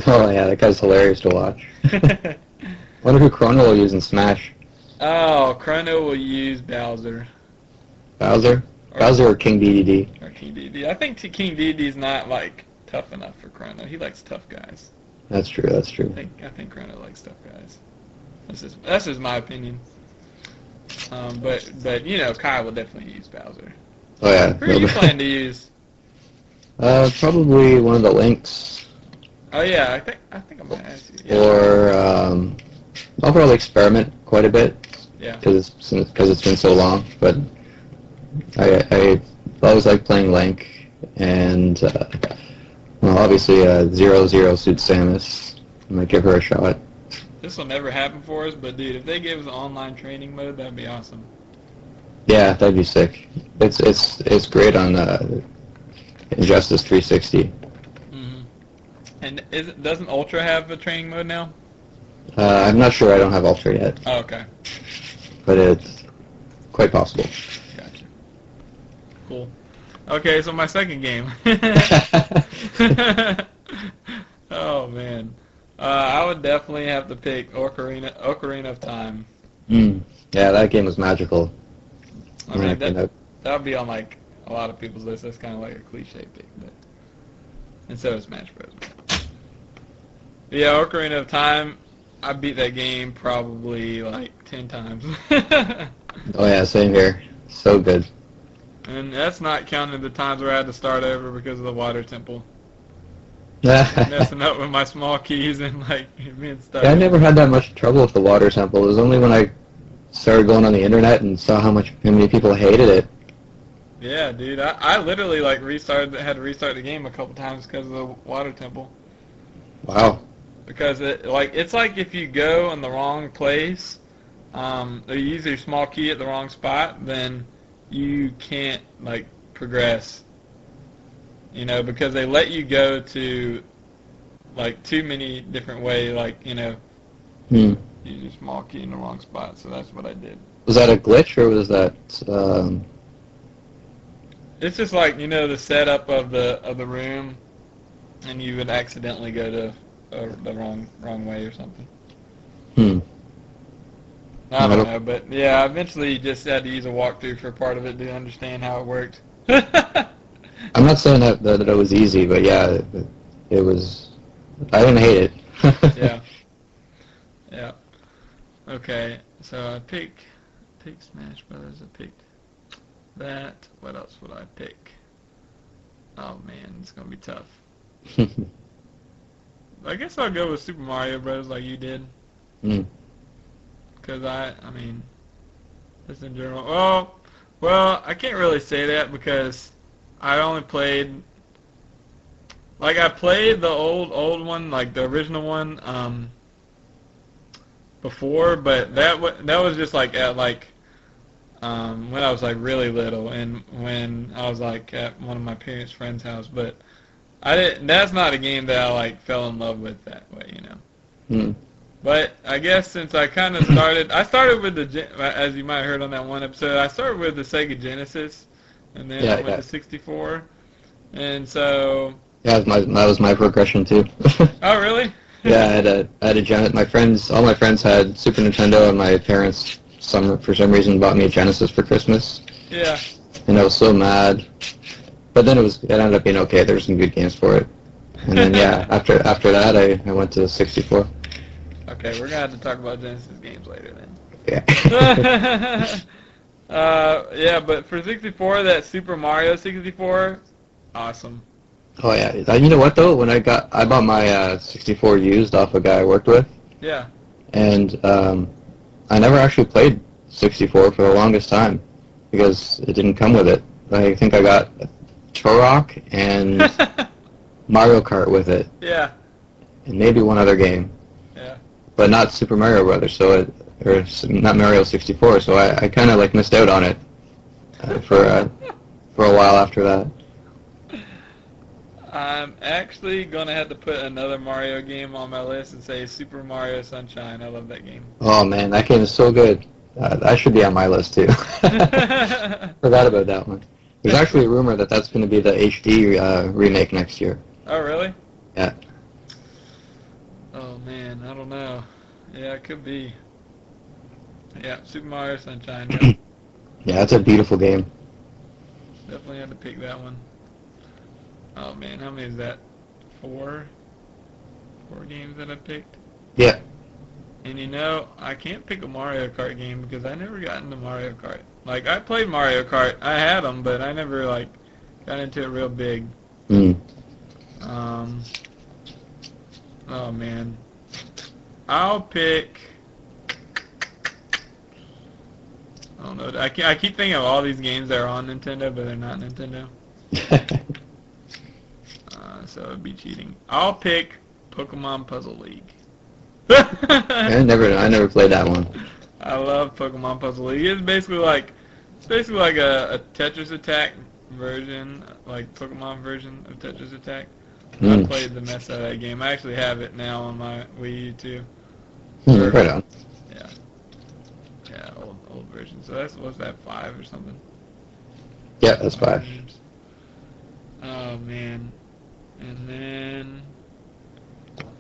Oh yeah, that guy's hilarious to watch. Wonder who Chrono will use in Smash. Oh, Chrono will use Bowser. Bowser? Or, Bowser or King DDD? or King DD. I think King DD's not, like, tough enough for Chrono. He likes tough guys. That's true, that's true. I think Chrono likes tough guys. That's just my opinion. But you know, Kyle will definitely use Bowser. Oh yeah. Who are you planning to use? Probably one of the Links. Oh yeah, I think I'm gonna ask you. Yeah. Or I'll probably experiment quite a bit. Yeah. Because it's been so long. But I always like playing Link, and well, obviously 0-0 suits Samus. I might give her a shot. This will never happen for us, but dude, if they give us an online training mode, that'd be awesome. Yeah, that'd be sick. It's great on Injustice 360. Mm-hmm. And doesn't Ultra have a training mode now? I'm not sure. I don't have Ultra yet, Oh, okay. but it's quite possible. Gotcha. Cool. Okay, so my second game. Oh man, I would definitely have to pick Ocarina of Time. Yeah, that game was magical. I mean, that would be on like a lot of people's lists. That's kind of like a cliche pick, but and so is Smash Bros. Yeah, Ocarina of Time. I beat that game probably like 10 times. Oh yeah, same here. So good. And that's not counting the times where I had to start over because of the water temple. Messing up with my small keys and like being stuck. Yeah, I never had that much trouble with the water temple. It was only when I started going on the internet and saw how many people hated it. Yeah, dude. I literally like had to restart the game a couple times because of the water temple. Wow. Because it's like if you go in the wrong place, or you use your small key at the wrong spot, then you can't like progress. You know, because they let you go to like too many different ways, like, you know, use your small key in the wrong spot. So that's what I did. Was that a glitch or was that? It's just like, you know, the setup of the room, and you would accidentally go to the wrong way or something. I don't know, but yeah, I eventually just had to use a walkthrough for part of it to understand how it worked. I'm not saying that it was easy, but yeah, it was. I didn't hate it. Yeah. Yeah. Okay, so I picked Smash Brothers. I picked that. What else would I pick? Oh man, it's gonna be tough. I guess I'll go with Super Mario Bros. Like you did. Because I mean, just in general. Well, I can't really say that because I only played. Like I played the old one, like the original one, before, but that was just like at like when I was like really little and when I was like at one of my parents' friends' house, but I didn't. That's not a game that I like fell in love with that way, you know. But I guess since I kind of I started with as you might have heard on that one episode, I started with the Sega Genesis, and then I went to 64, and so. Yeah, that was my progression too. Oh really? Yeah, I had a Genesis. All my friends had Super Nintendo, and my parents, for some reason, bought me a Genesis for Christmas. Yeah. And I was so mad. But then it ended up being okay. There were some good games for it. And then yeah, after that, I went to 64. Okay, we're gonna have to talk about Genesis games later then. Yeah. Yeah, but for 64, that Super Mario 64, awesome. Oh yeah. You know what though? When I bought my 64 used off a guy I worked with. Yeah. And I never actually played 64 for the longest time because it didn't come with it. I think I got Turok and Mario Kart with it. Yeah. And maybe one other game. Yeah. But not Super Mario Brothers, or not Mario 64. So I kind of like missed out on it for a while after that. I'm actually gonna have to put another Mario game on my list and say Super Mario Sunshine. I love that game. Oh man, that game is so good. That should be on my list too. Forgot about that one. There's actually a rumor that that's going to be the HD remake next year. Oh really? Yeah. Oh man, I don't know. Yeah, it could be. Yeah, Super Mario Sunshine. Yep. Yeah, that's a beautiful game. Definitely had to pick that one. Oh man, how many is that? Four? Four games that I picked? Yeah. And you know, I can't pick a Mario Kart game because I never got into Mario Kart. Like, I played Mario Kart. I had them, but I never, like, got into it real big. Mm. Um, oh man. I'll pick... I don't know. I keep thinking of all these games that are on Nintendo, but they're not Nintendo. So it'd be cheating. I'll pick Pokemon Puzzle League. I never played that one. I love Pokemon Puzzle League. It's basically like a Tetris Attack version, like Pokemon version of Tetris Attack. I played the mess out of that game. I actually have it now on my Wii U too. Right on. Yeah, old version. So what's that, 5 or something? Yeah, that's 5. Games. Oh man. And then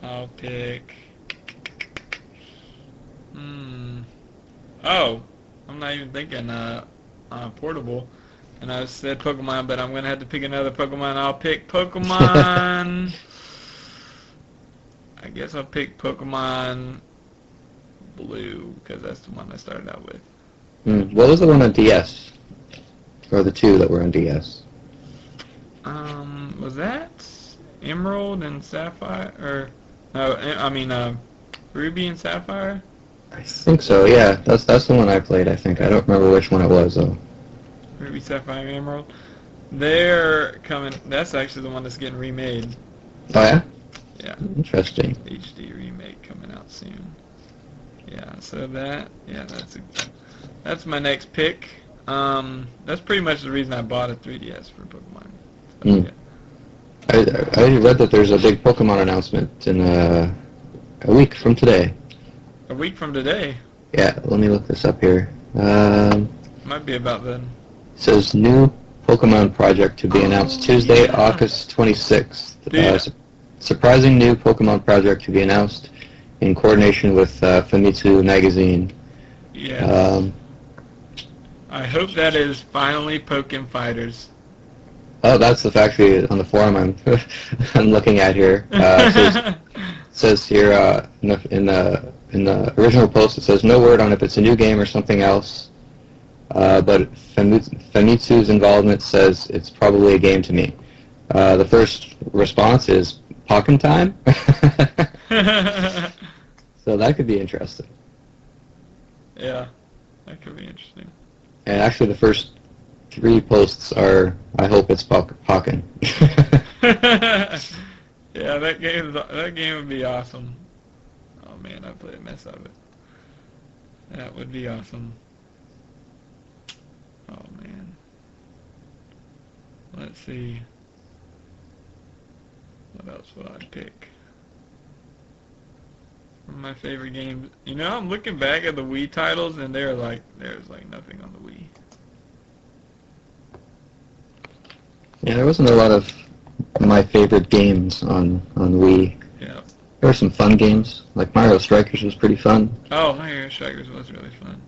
I'll pick. Oh, I'm not even thinking portable. And I said Pokemon, but I'm gonna have to pick another Pokemon. I'll pick Pokemon. I guess I'll pick Pokemon Blue because that's the one I started out with. What was the one on DS? Or the two that were on DS? Was that Emerald and Sapphire? Or no, I mean Ruby and Sapphire. I think so. Yeah, that's the one I played. I think I don't remember which one it was though. Ruby, Sapphire, and Emerald. They're coming. That's actually the one that's getting remade. Oh yeah. Yeah. Interesting. HD remake coming out soon. Yeah. So that's my next pick. That's pretty much the reason I bought a 3DS for Pokemon. So, yeah. I read that there's a big Pokemon announcement in a week from today. A week from today. Yeah, let me look this up here. Might be about then. It says new Pokemon project to be announced Tuesday, August 26th. Surprising new Pokemon project to be announced in coordination with Famitsu Magazine. Yes. I hope that is finally Pokken Fighters. Oh, that's the factory on the forum I'm looking at here. It says here in the original post, it says no word on if it's a new game or something else. But Famitsu's involvement says it's probably a game to me. The first response is Pokken time. So that could be interesting. Yeah, that could be interesting. And actually, the first 3 posts are, I hope it's Pokken. Yeah, that game would be awesome. Oh man, I played a mess of it. That would be awesome. Oh man. Let's see. What else would I pick? One of my favorite games. You know, I'm looking back at the Wii titles, and there's like nothing on the Wii. Yeah, there wasn't a lot of my favorite games on Wii. Yeah. There were some fun games, like Mario Strikers was pretty fun. Oh, Mario Strikers was really fun.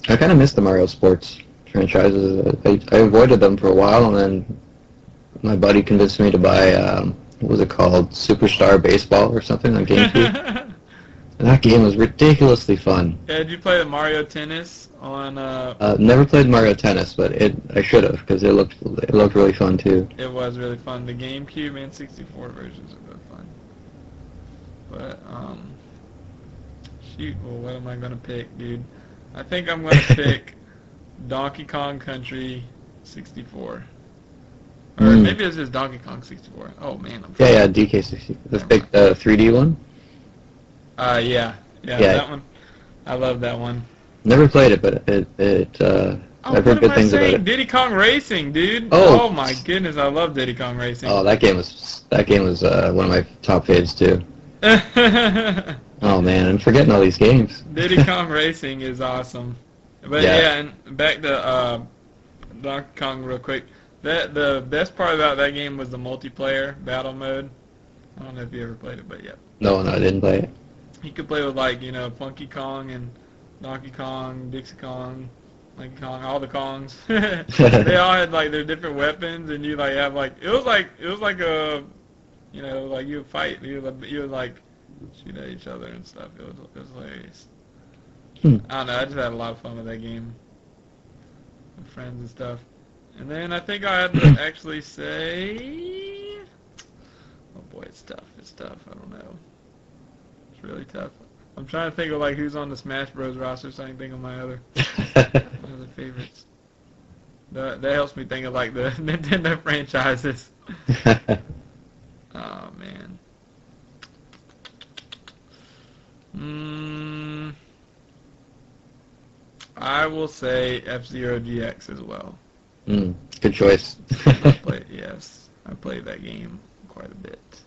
I kind of missed the Mario Sports franchises. I avoided them for a while, and then my buddy convinced me to buy, what was it called, Superstar Baseball or something on GameCube. And that game was ridiculously fun. Yeah, did you play the Mario Tennis on? Never played Mario Tennis, but I should have because it looked really fun too. It was really fun. The GameCube and 64 versions are both fun. But shoot, well, what am I gonna pick, dude? I think I'm gonna pick Donkey Kong Country 64. Or maybe it's just Donkey Kong 64. Oh man, I'm yeah, DK64. The big 3D one. Yeah, that one. I love that one. Never played it, but I've heard good things about it. Diddy Kong Racing, dude. Oh my goodness, I love Diddy Kong Racing. Oh, that game was one of my top faves too. Oh man, I'm forgetting all these games. Diddy Kong Racing is awesome. But yeah, and back to Donkey Kong real quick. The best part about that game was the multiplayer battle mode. I don't know if you ever played it, but yeah. No, I didn't play it. you could play with like Funky Kong and Donkey Kong, Dixie Kong, Monkey Kong, all the Kongs. They all had like their different weapons, and you like have like it was like a like you would fight, you would like shoot at each other and stuff. It was hilarious. I don't know. I just had a lot of fun with that game with friends and stuff. And then I think I had to actually say, oh boy, it's tough. It's tough. I don't know. It's really tough. I'm trying to think of like who's on the Smash Bros. Roster so I can think of my other favorites. That helps me think of like the Nintendo franchises. Oh man. I will say F-Zero GX as well. Good choice. Yes, I played that game quite a bit.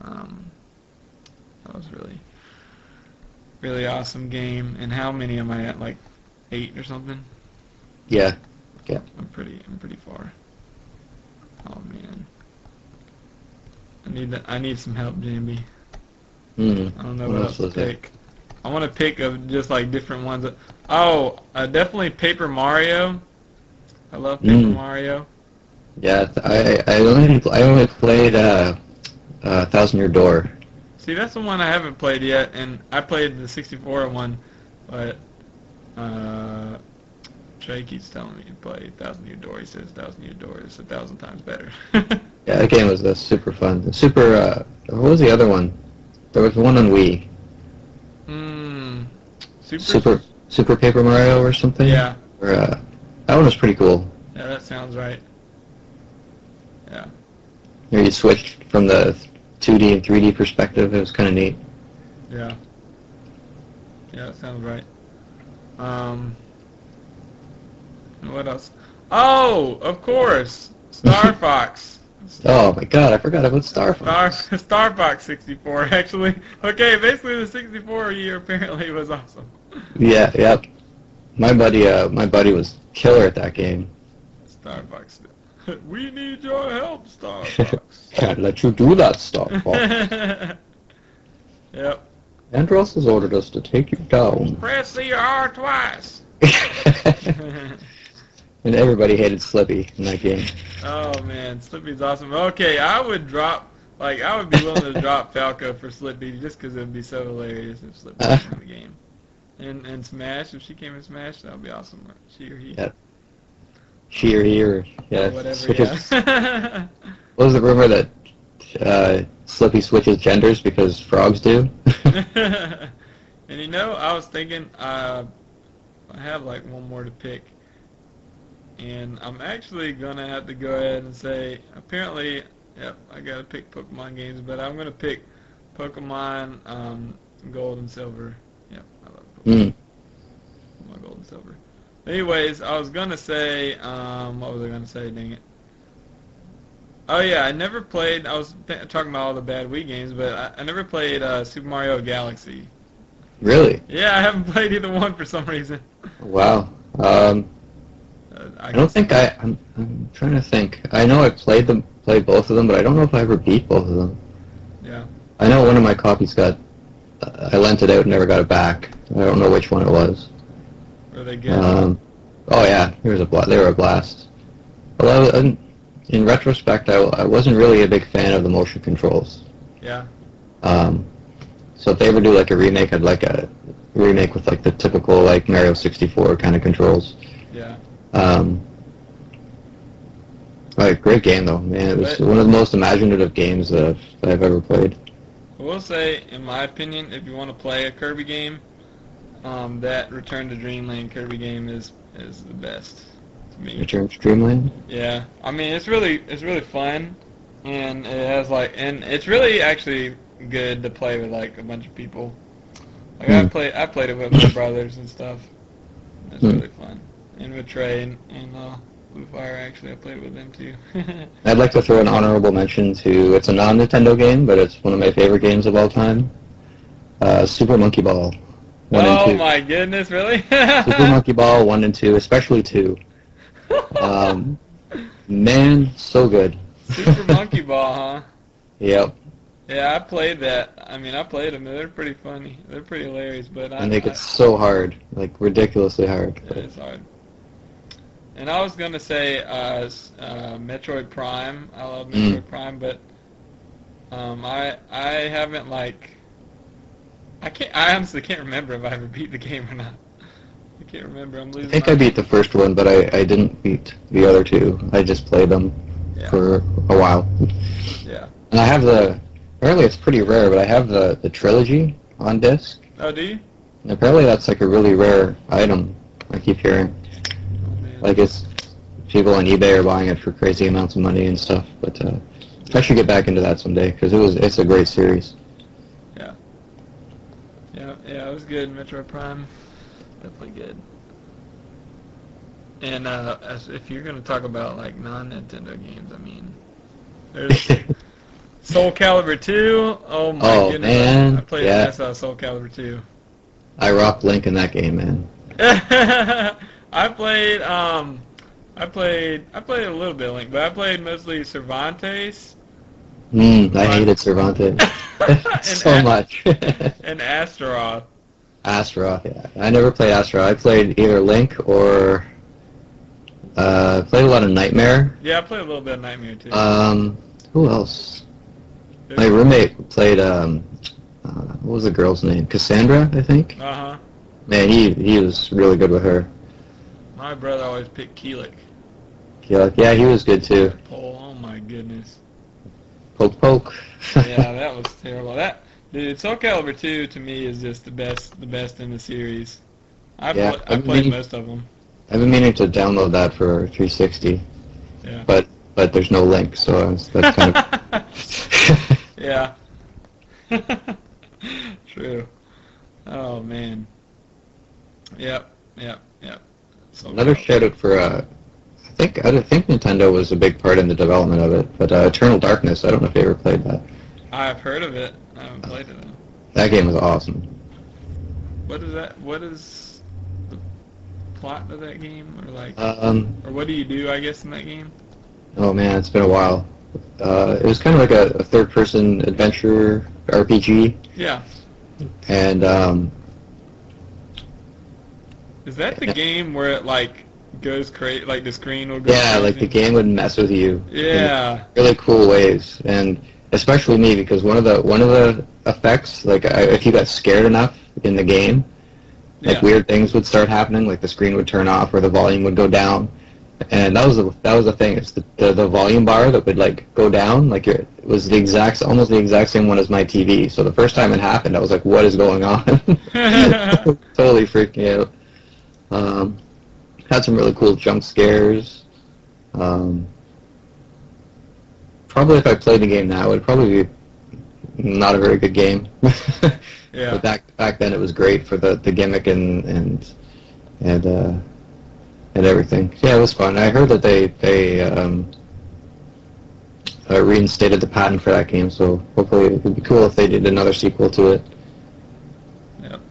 That was really awesome game. And how many am I at? Like 8 or something? Yeah. I'm pretty far. Oh man. I need some help, Jamie. I don't know what else to pick. I want to pick of just like different ones. Definitely Paper Mario. I love Paper Mario. Yeah, I only played Thousand Year Door. See, that's the one I haven't played yet, and I played the 64 one, but Trey keeps telling me to play Thousand Year Door. He says Thousand Year Door is 1,000 times better. Yeah, that game was super fun. What was the other one? There was one on Wii. Super Paper Mario or something? Yeah. That one was pretty cool. Yeah, that sounds right. Yeah. You switched from the 2D and 3D perspective. It was kind of neat. Yeah. Yeah, that sounds right. What else? Oh, of course, Star Fox. Oh my God, I forgot about Star Fox. Star Fox 64, actually. Okay, basically the 64 year apparently was awesome. Yeah, yep. My buddy was killer at that game. Star Fox. We need your help, Star Fox. Can't let you do that, Star Fox. Yep. Andros has ordered us to take you down. Press the R twice. And everybody hated Slippy in that game. Oh man, Slippy's awesome. Okay, I would be willing to drop Falco for Slippy just because it would be so hilarious if Slippy was in the game. And Smash, if she came in Smash, that would be awesome. She or he. Yeah. She or he, or yeah. Whatever, switches. yeah. What was the rumor that Slippy switches genders because frogs do? And I was thinking, I have like one more to pick. And I'm actually going to have to go ahead and say, apparently, yep, I got to pick Pokemon games, but I'm going to pick Pokemon Gold and Silver. Yep, I love Pokemon Gold and Silver. Anyways, I was going to say, what was I going to say, dang it? Oh yeah, I never played, I was talking about all the bad Wii games, but I never played Super Mario Galaxy. Really? Yeah, I haven't played either one for some reason. Wow. I don't think I'm trying to think. I know I played both of them, but I don't know if I ever beat both of them. Yeah. I know one of my copies got, I lent it out and never got it back. I don't know which one it was. Were they good? Oh yeah, they were a blast. Although, in retrospect, I wasn't really a big fan of the motion controls. Yeah. So if they ever do like a remake, I'd like a remake with like the typical like Mario 64 kind of controls. Yeah. Great game though, man. It was one of the most imaginative games that I've ever played. I will say, in my opinion, if you want to play a Kirby game, that Return to Dreamland Kirby game is the best to me. Return to Dreamland? Yeah. I mean, it's really fun, and it has and it's really actually good to play with like a bunch of people. Like I played it with my brothers and stuff. It's really fun. And with Trey and Blue Fire, actually, I played with them too. I'd like to throw an honorable mention to, it's a non-Nintendo game, but it's one of my favorite games of all time. Super Monkey Ball 1 and 2. Oh my goodness, really? Super Monkey Ball 1 and 2, especially 2. Man, so good. Super Monkey Ball, huh? Yep. Yeah, I played that. I mean, I played them. They're pretty funny. They're pretty hilarious. But And they get so hard, like ridiculously hard. yeah, But it's hard. And I was gonna say Metroid Prime. I love mm, Metroid Prime, but I haven't like I honestly can't remember if I ever beat the game or not. I can't remember. I'm I losing think my I mind. beat the first one, but I didn't beat the other two. I just played them Yeah, for a while. yeah. And I have apparently it's pretty rare, but I have the trilogy on disc. Oh, do you? And apparently that's like a really rare item, I keep hearing. Oh man. Like it's people on eBay are buying it for crazy amounts of money and stuff. But I should get back into that someday because it's a great series. Yeah, yeah. It was good. Metroid Prime, definitely good. And if you're gonna talk about like non-Nintendo games, I mean, there's Soul Calibur 2. Oh my Oh goodness, I man, played the yeah, mess out of Soul Calibur 2. I rocked Link in that game, man. I played I played a little bit of Link, but I played mostly Cervantes. I My, hated Cervantes and so much. and Astaroth. Astaroth, yeah. I never played Astaroth. I played either Link or played a lot of Nightmare. Yeah, I played a little bit of Nightmare too. Who else? My roommate played what was the girl's name? Cassandra, I think. Uh-huh. Man, he was really good with her. My brother always picked Keelik. Yeah, he was good too. Pole, oh my goodness. Poke poke. Yeah, that was terrible. Dude, Soul Calibur 2 to me is just the best in the series. Yeah, I played most of them. I've been meaning to download that for 360, Yeah. but there's no link, so that's kind of. Yeah. True. Oh man. Yep. Soul Another Calibur. shout out for I don't think Nintendo was a big part in the development of it, but Eternal Darkness. I don't know if you ever played that. I've heard of it. I haven't played it though. That game was awesome. What is that? What is the plot of that game, or like, or what do you do? I guess in that game. Oh man, it's been a while. It was kind of like a third-person adventure RPG, Yeah. and Is that the game where it like goes crazy? Like the screen will go yeah, like the crazy? game would mess with you Yeah. in really cool ways, and especially me because one of the effects, like if you got scared enough in the game, like Yeah. weird things would start happening, like the screen would turn off or the volume would go down. And that was the thing. It's the volume bar that would like go down. Like it was almost the exact same one as my TV. So the first time it happened, I was like, "What is going on?" Totally freaking out. Had some really cool jump scares. Probably if I played the game now, it would probably be not a very good game. Yeah. But back then, it was great for the gimmick and everything. Yeah, it was fun. I heard that they reinstated the patent for that game, so hopefully it would be cool if they did another sequel to it. Yep.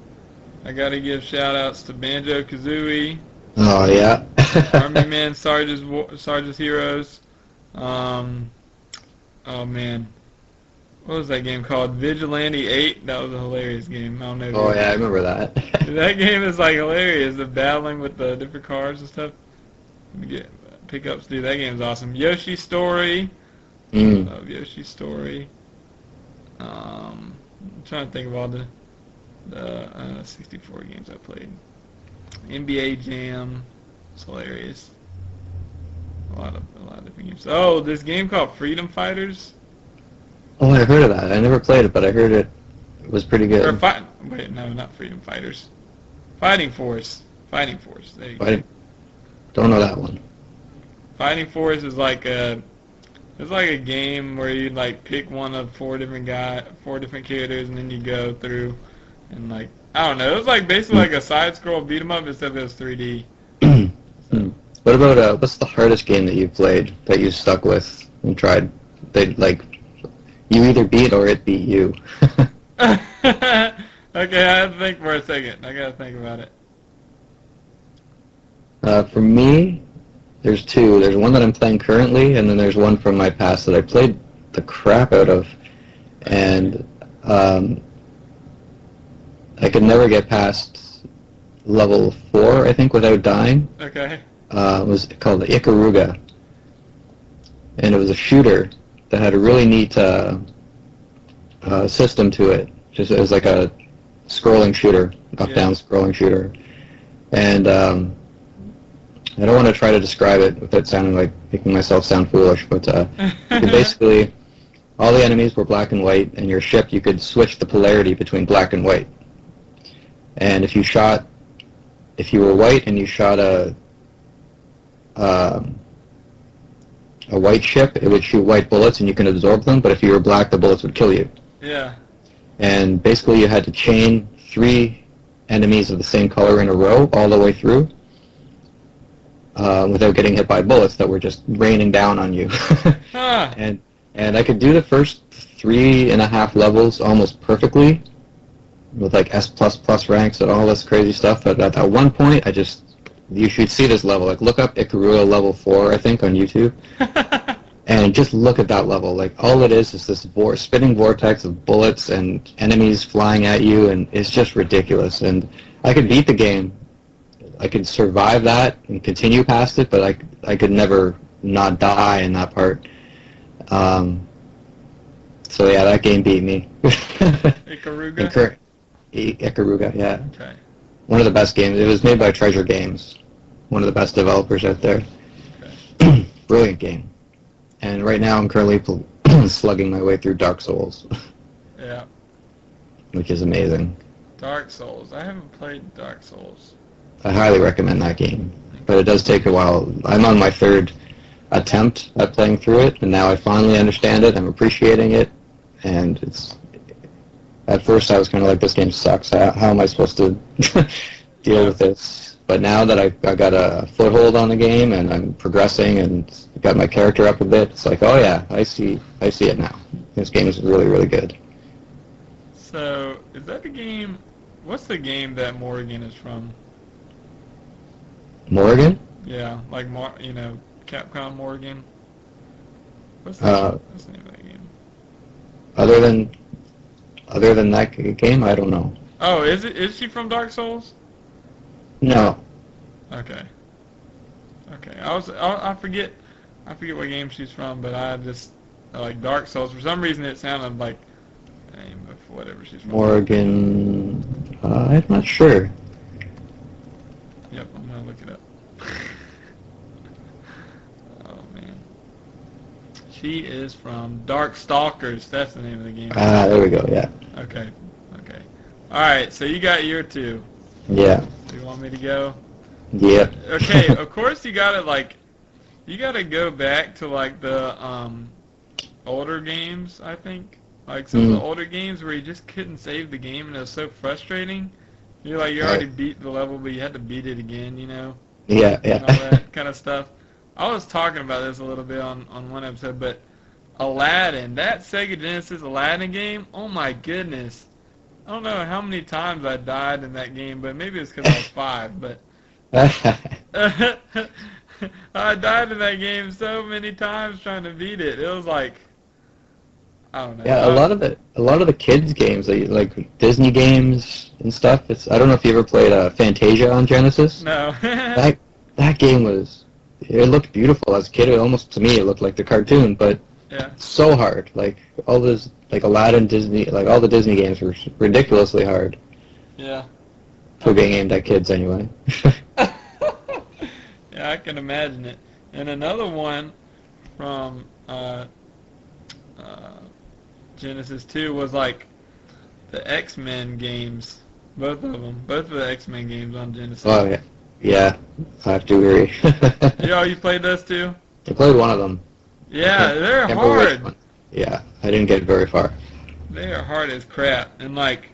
I gotta give shout outs to Banjo Kazooie, Oh yeah. Army Man, Sarge's Heroes. Oh man, what was that game called? Vigilante 8. That was a hilarious game. I don't know. If Oh you- yeah, I remember that. That game is like hilarious. The battling with the different cars and stuff. You get pickups. Dude, that game's awesome. Yoshi's Story. Mm. Love Yoshi's Story. I'm trying to think of all the 64 games I played. NBA Jam. It's hilarious. A lot of different games. Oh, this game called Freedom Fighters. Oh, I heard of that. I never played it, but I heard it was pretty good. Wait, no, not Freedom Fighters. Fighting Force. Fighting Force. There you go. Don't know that one. Fighting Force is like it's like a game where you like pick one of four different characters, and then you go through and like I don't know. It was like basically like a side scroll beat 'em up except it was 3D. What about what's the hardest game that you played that you stuck with and tried? They like you either beat or it beat you. Okay, I have to think for a second. I gotta think about it. For me, there's two. There's one that I'm playing currently, and then there's one from my past that I played the crap out of. and I could never get past level 4, I think, without dying. Okay. It was called the Ikaruga, and it was a shooter that had a really neat system to it. Just it was like a scrolling shooter, up-down scrolling shooter, and I don't want to try to describe it without sounding like making myself sound foolish, but basically all the enemies were black and white, and your ship, you could switch the polarity between black and white. And if you were white and you shot a white ship, it would shoot white bullets and you can absorb them, but if you were black, the bullets would kill you. Yeah. And basically you had to chain 3 enemies of the same color in a row all the way through without getting hit by bullets that were just raining down on you. Huh. And I could do the first 3.5 levels almost perfectly with like S++ ranks and all this crazy stuff, but at one point you should see this level. Like, look up Ikaruga level 4, I think, on YouTube, and just look at that level. Like, all it is this spinning vortex of bullets and enemies flying at you, and it's just ridiculous. And I could beat the game. I could survive that and continue past it, but I could never not die in that part. So yeah, that game beat me. Ikaruga? Ikaruga, yeah. Okay. One of the best games. It was made by Treasure Games, one of the best developers out there. Okay. Brilliant game. And right now I'm currently slugging my way through Dark Souls. Yeah. Which is amazing. Dark Souls. I haven't played Dark Souls. I highly recommend that game. But it does take a while. I'm on my 3rd attempt at playing through it, and now I finally understand it. I'm appreciating it, and it's... At first I was kind of like, this game sucks. How am I supposed to deal with this? But now that I got a foothold on the game and I'm progressing and got my character up a bit, it's like, oh yeah, I see it now. This game is really, really good. So, is that the game... What's the game that Morgan is from? Morgan? Yeah, like, Capcom Morgan. What's the name of that game? Other than that game, I don't know. Oh, is she from Dark Souls? No. Okay. Okay. I forget what game she's from, but I just like Dark Souls. For some reason, it sounded like the name of whatever she's from. Morgan. I'm not sure. Yep, I'm gonna look it up. Oh man. She is from Dark Stalkers. That's the name of the game. There we go. Yeah. Okay. Okay. All right. So you got your 2. Yeah. Do you want me to go? Yeah. Okay. Of course, you gotta go back to like the older games. I think like some of the older games where you just couldn't save the game and it was so frustrating. You're like you already beat the level, but you had to beat it again. You know. Yeah. Yeah. And all that kind of stuff. I was talking about this a little bit on one episode, but Aladdin, that Sega Genesis Aladdin game, oh my goodness. I don't know how many times I died in that game, but maybe it's because I was 5, but I died in that game so many times trying to beat it. It was like, I don't know. Yeah, a lot of the kids games, like Disney games and stuff. I don't know if you ever played Fantasia on Genesis. No. that game it looked beautiful as a kid. To me, it looked like the cartoon, but yeah. So hard. Like all this, like Aladdin, Disney, like all the Disney games were ridiculously hard. Yeah. For being aimed at kids, anyway. Yeah, I can imagine it. And another one from Genesis 2 was like the X-Men games. Both of them. Both of the X-Men games on Genesis. Oh, yeah. Yeah, I have to agree. You played those too? I played one of them. Yeah, they're hard. Yeah, I didn't get very far. They are hard as crap. And like,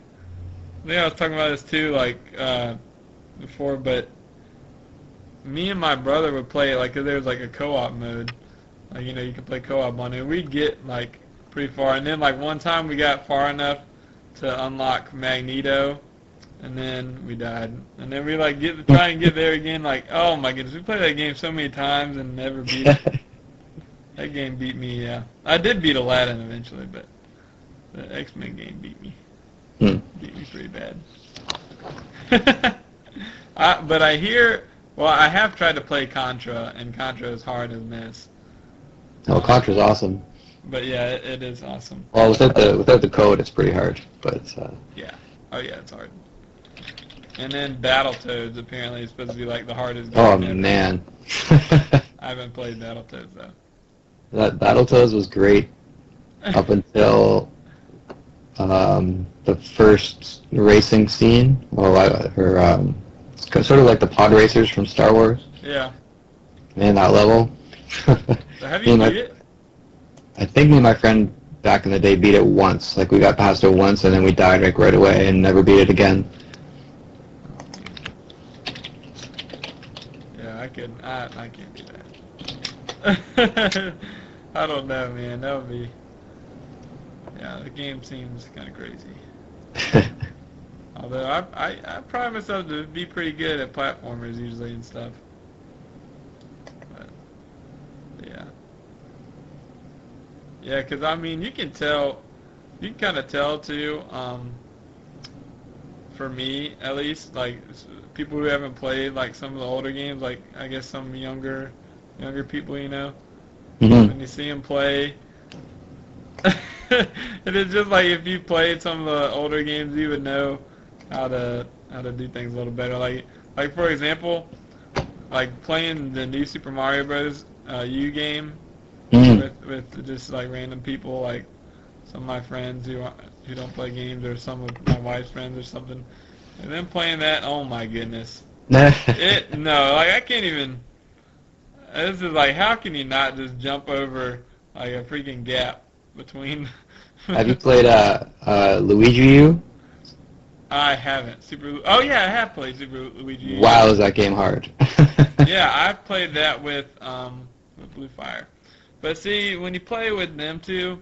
I was talking about this too, like, before, but me and my brother would play it, like, 'cause there was like a co-op mode. Like, you could play co-op on it. We'd get like pretty far. And then like one time we got far enough to unlock Magneto. And then we died. And then we like try and get there again. Like, oh my goodness, we played that game so many times and never beat it. That game beat me. Yeah, I did beat Aladdin eventually, but The X-Men game beat me. Hmm. Beat me pretty bad. But I hear, well, I have tried to play Contra, and Contra is hard as mess. Oh, Contra's awesome. But yeah, it is awesome. Well, without the code, it's pretty hard. But Yeah. Oh yeah, it's hard. And then Battletoads apparently is supposed to be like the hardest game oh ever. man, I haven't played Battletoads though. that Battletoads was great up until the first racing scene, sort of like the pod racers from Star Wars. Yeah. Man, that level. So have you beat it? I think me and my friend back in the day beat it once. Like we got past it once and then we died like right away and never beat it again. Yeah, I can't do that. I don't know, man. That would be. Yeah, the game seems kind of crazy. Although I pride myself to be pretty good at platformers usually and stuff. But yeah. Yeah, because I mean, you can kind of tell too, for me at least, like people who haven't played like some of the older games, like I guess some younger people, you know, Mm-hmm. when you see them play, it is just like if you played some of the older games, you would know how to do things a little better. Like for example, like playing the new Super Mario Bros. U game. Mm-hmm. With just like random people, like some of my friends who don't play games, or some of my wife's friends or something, and then playing that, oh my goodness, no, like I can't even. This is like, how can you not just jump over like a freaking gap between? Have you played Luigi U? I haven't. Oh yeah, I have played Super Luigi U. Wow, is that game hard? Yeah, I've played that with Blue Fire. But see, when you play with them two,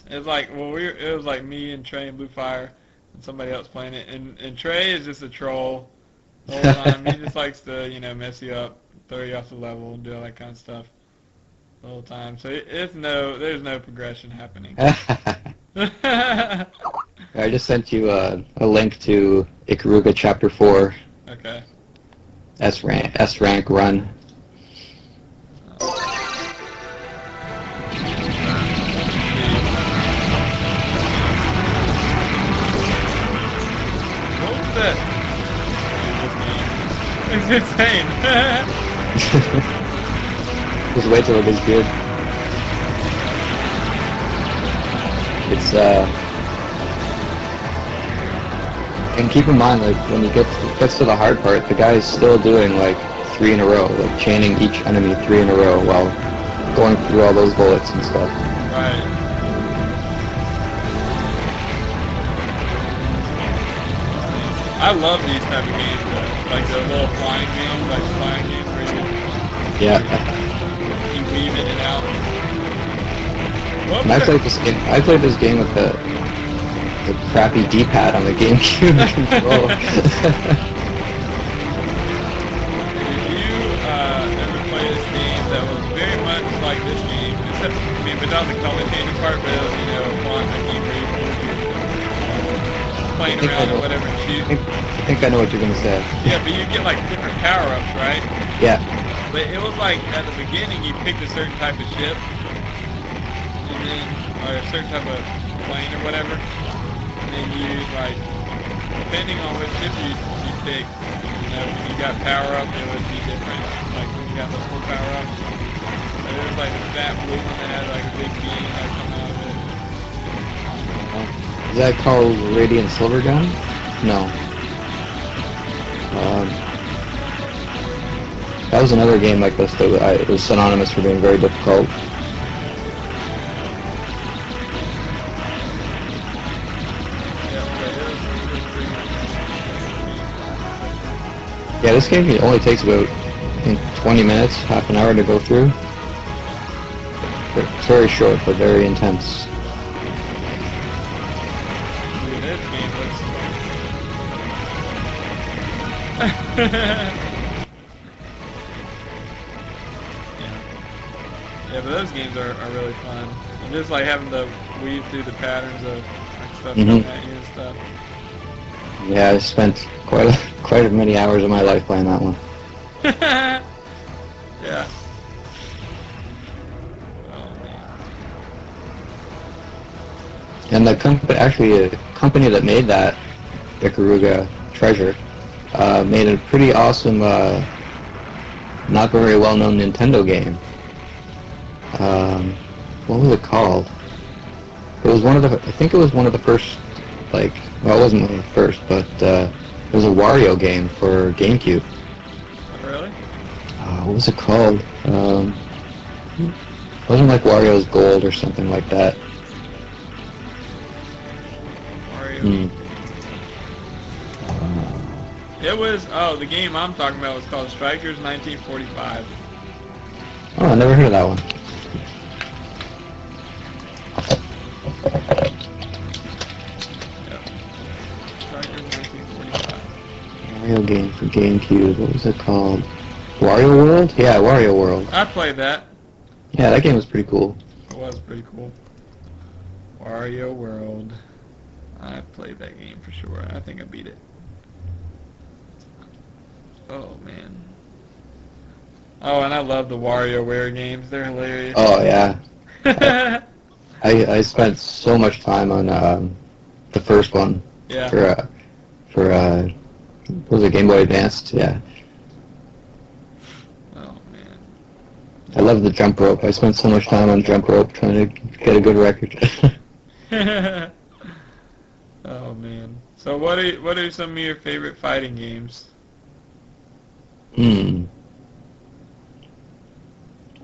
it's like, well, it was like me and Trey and Blue Fire and somebody else playing it, and Trey is just a troll the whole time. He just likes to, mess you up, throw you off the level, and do all that kind of stuff the whole time. So there's no progression happening. I just sent you a link to Ikaruga Chapter 4. Okay. S rank run. It's insane. Just wait till it gets good. It's and keep in mind, like when you gets to the hard part, the guy is still doing like 3 in a row, like chaining each enemy 3 in a row while going through all those bullets and stuff. Right. I love these type of games, though. Like the little flying games, where you keep weaving it out. And I played this game with the crappy D-pad on the GameCube control. Did you ever play this game that was very much like this game, except without the color changing part, but it was, font game where you playing around or whatever and shoot. I think I know what you're gonna say. Yeah, but you get like different power-ups, right? Yeah. But it was like at the beginning you picked a certain type of ship, and then or a certain type of plane or whatever, and then you like depending on which ship you picked, when you got power-up it would be different. Like when you got the full power-up, so there was like a fat blue one that had like a big beam that come out of it. Is that called Radiant Silver Gun? No. That was another game like this that it was synonymous for being very difficult. Yeah, this game only takes about, I think, 20 minutes, half an hour to go through. It's very short, but very intense. Yeah, but those games are really fun. And just like having the weave through the patterns of like stuff Mhm. coming at you and stuff. Yeah, I spent quite many hours of my life playing that one. Yeah. Oh man. And the company, actually, a company that made that Ikaruga Treasure, made a pretty awesome, not very well-known Nintendo game. What was it called? It was one of the, I think it was one of the first, like, well, it wasn't one of the first, but it was a Wario game for GameCube. Really? What was it called? It wasn't like Wario's Gold or something like that. Mario. Hmm. It was. Oh, the game I'm talking about was called Strikers 1945. Oh, I never heard of that one. Yep. Strikers 1945. Wario game for GameCube. What was it called? Wario World? Yeah, Wario World. I played that. Yeah, that game was pretty cool. It was pretty cool. Wario World. I played that game for sure. I think I beat it. Oh man. Oh, and I love the WarioWare games. They're hilarious. Oh yeah, I spent so much time on the first one Yeah. for what was it, Game Boy Advanced? Yeah, Oh man. I love the jump rope. I spent so much time on jump rope trying to get a good record. Oh man. So what are some of your favorite fighting games? Hmm.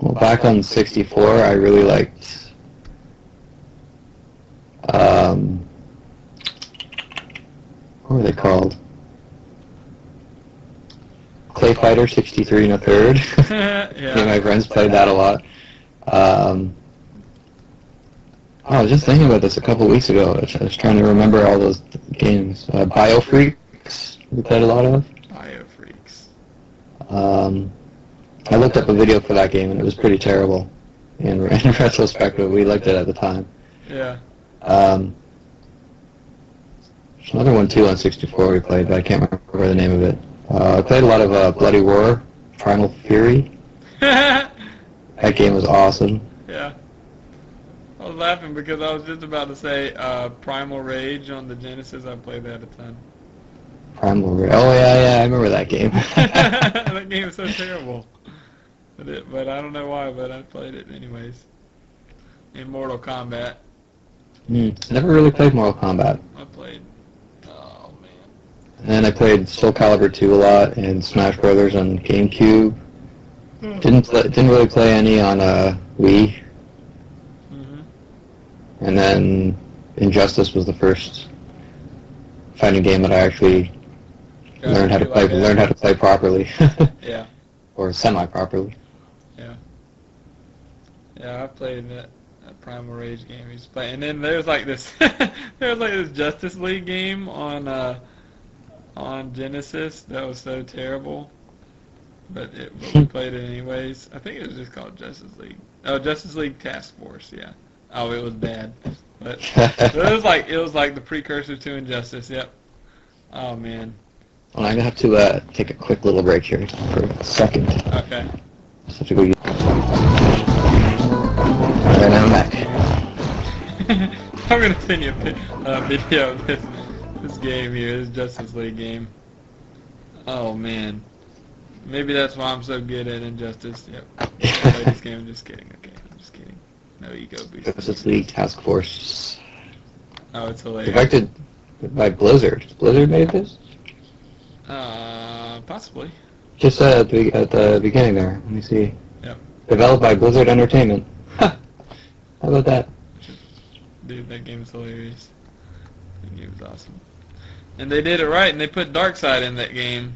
Well, back on 64, I really liked. What were they called? Clay Fighter 63 and a third. Me and my friends played that a lot. I was just thinking about this a couple weeks ago. I was trying to remember all those games. Biofreaks, we played a lot of. Biofreaks. I looked up a video for that game and it was pretty terrible. In retrospect, but we liked it at the time. Yeah. There's another one too on 64 we played, but I can't remember the name of it. I played a lot of Bloody Roar, Primal Fury. That game was awesome. Yeah. I was laughing because I was just about to say Primal Rage on the Genesis. I played that a ton. Primal Fury. Oh yeah, I remember that game. That game is so terrible. But I don't know why, but I played it anyways. In Mortal Kombat, Never really played Mortal Kombat. I played. Oh man. And I played Soul Calibur 2 a lot and Smash Brothers on GameCube. Didn't really play any on Wii. Mhm. And then Injustice was the first fighting game that I actually learned how to play properly. Yeah. Or semi-properly. Yeah, I played that Primal Rage game we used to play. And then there's like this Justice League game on Genesis that was so terrible. But we played it anyways. I think it was just called Justice League. Oh, Justice League Task Force, yeah. Oh, it was bad. But it was like the precursor to Injustice, yep. Oh man. Well, I'm gonna have to take a quick little break here for a second. Okay. Just have to go. Alright, now I'm back. I'm gonna send you a video of this game here, this Justice League game. Oh man, maybe that's why I'm so good at Injustice. Yep. I play this game. I'm just kidding. Okay, I'm just kidding. No ego boost. Justice League Task Force. Oh, it's hilarious. Directed by Blizzard. Blizzard made this? Possibly. Just at the beginning there. Let me see. Yep. Developed by Blizzard Entertainment. How about that? Dude, that game's hilarious. That game's awesome. And they did it right, and they put Darkseid in that game.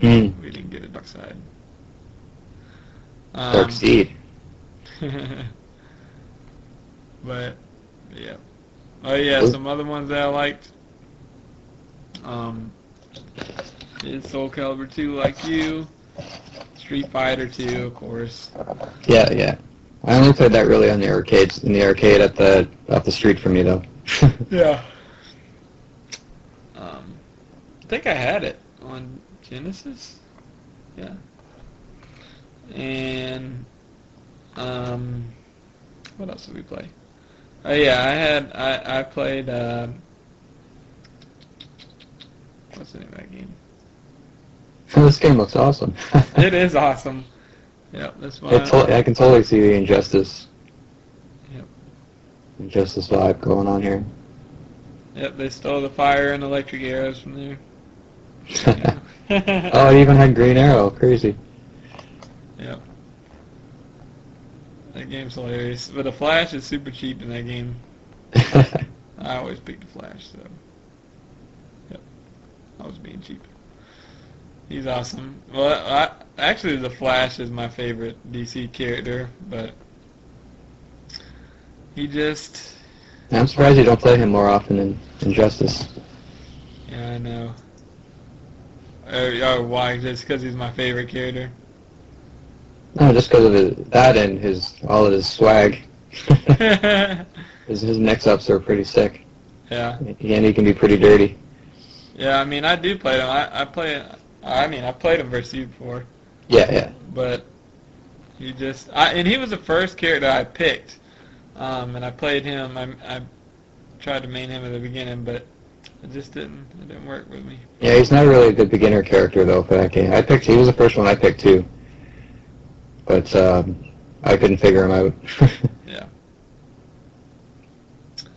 We didn't get a Darkseid. Darkseid. But, yeah. Oh, yeah, some other ones that I liked. Is Soul Calibur 2 like you. Street Fighter 2, of course. Yeah. I only played that really on the arcades, in the arcade at the up the street from me though. Yeah. I think I had it on Genesis. Yeah. And what else did we play? Oh yeah, I played what's the name of that game? This game looks awesome. It is awesome. Yep, that's why. I can totally see the Injustice Yep. vibe going on here. Yep, they stole the fire and electric arrows from there. Oh, it even had Green Arrow. Crazy. Yep. That game's hilarious. But the Flash is super cheap in that game. I always pick the Flash, so. Yep. I was being cheap. He's awesome. Well, actually, the Flash is my favorite DC character, but he just... I'm surprised you don't play him more often in Injustice. Yeah, I know. Oh, why? Just because he's my favorite character? No, just because of that and all of his swag. his mix-ups are pretty sick. Yeah. And he can be pretty dirty. Yeah, I mean, I do play him. I played him versus you before. Yeah. But he just... and he was the first character I picked. And I played him. I tried to main him at the beginning, but it didn't work with me. Yeah, he's not really a good beginner character though for that game. He was the first one I picked too, but I couldn't figure him out. Yeah. So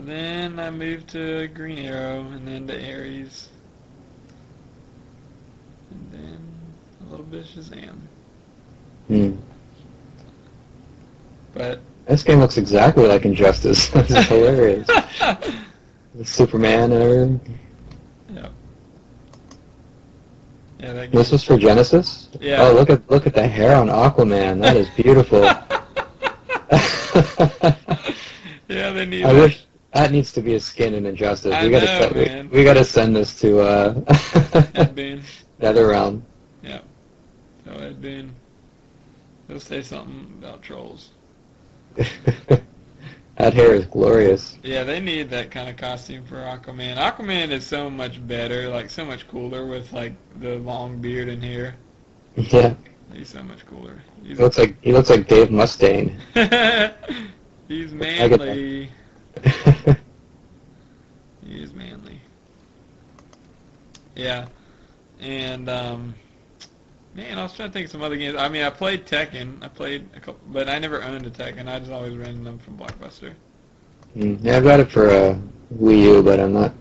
then I moved to Green Arrow, and then to Ares, and then a little bit of Shazam. But this game looks exactly like Injustice. This is hilarious. Superman and everything. Yeah. Yeah, that game. This was for Genesis? Yeah. Oh, look at the hair on Aquaman. That is beautiful. Yeah, they need. I wish that needs to be a skin in Injustice. I know, man. We gotta send this to Ed Boon. NetherRealm. Yeah. So Ed Boon. He'll say something about trolls. That hair is glorious. Yeah, they need that kind of costume for Aquaman. Aquaman is so much better, like so much cooler with like the long beard and hair. Yeah. He's so much cooler. He looks like Dave Mustaine. He's manly. He is manly. Yeah. And man, I was trying to think of some other games. I mean, I played Tekken. I played a couple, but I never owned a Tekken. I just always rented them from Blockbuster. Yeah, I've got it for Wii U, but I'm not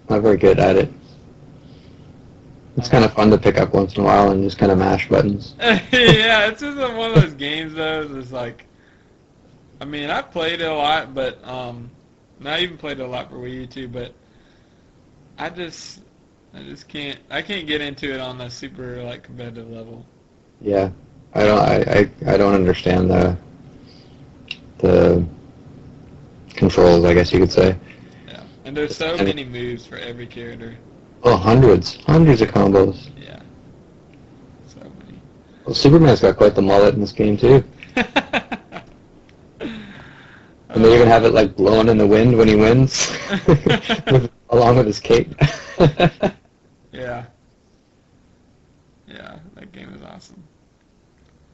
very good at it. It's kind of fun to pick up once in a while and just kind of mash buttons. Yeah, it's just one of those games though. It's like, I mean, I played it a lot, but I even played it a lot for Wii U too. But I just can't. I can't get into it on a super like competitive level. Yeah, I don't understand the controls, I guess you could say. Yeah, and there's so many moves for every character. Oh, hundreds of combos. Yeah, so many. Well, Superman's got quite the mullet in this game too. And they even have it like blowing in the wind when he wins, along with his cape. Yeah. Yeah, that game is awesome.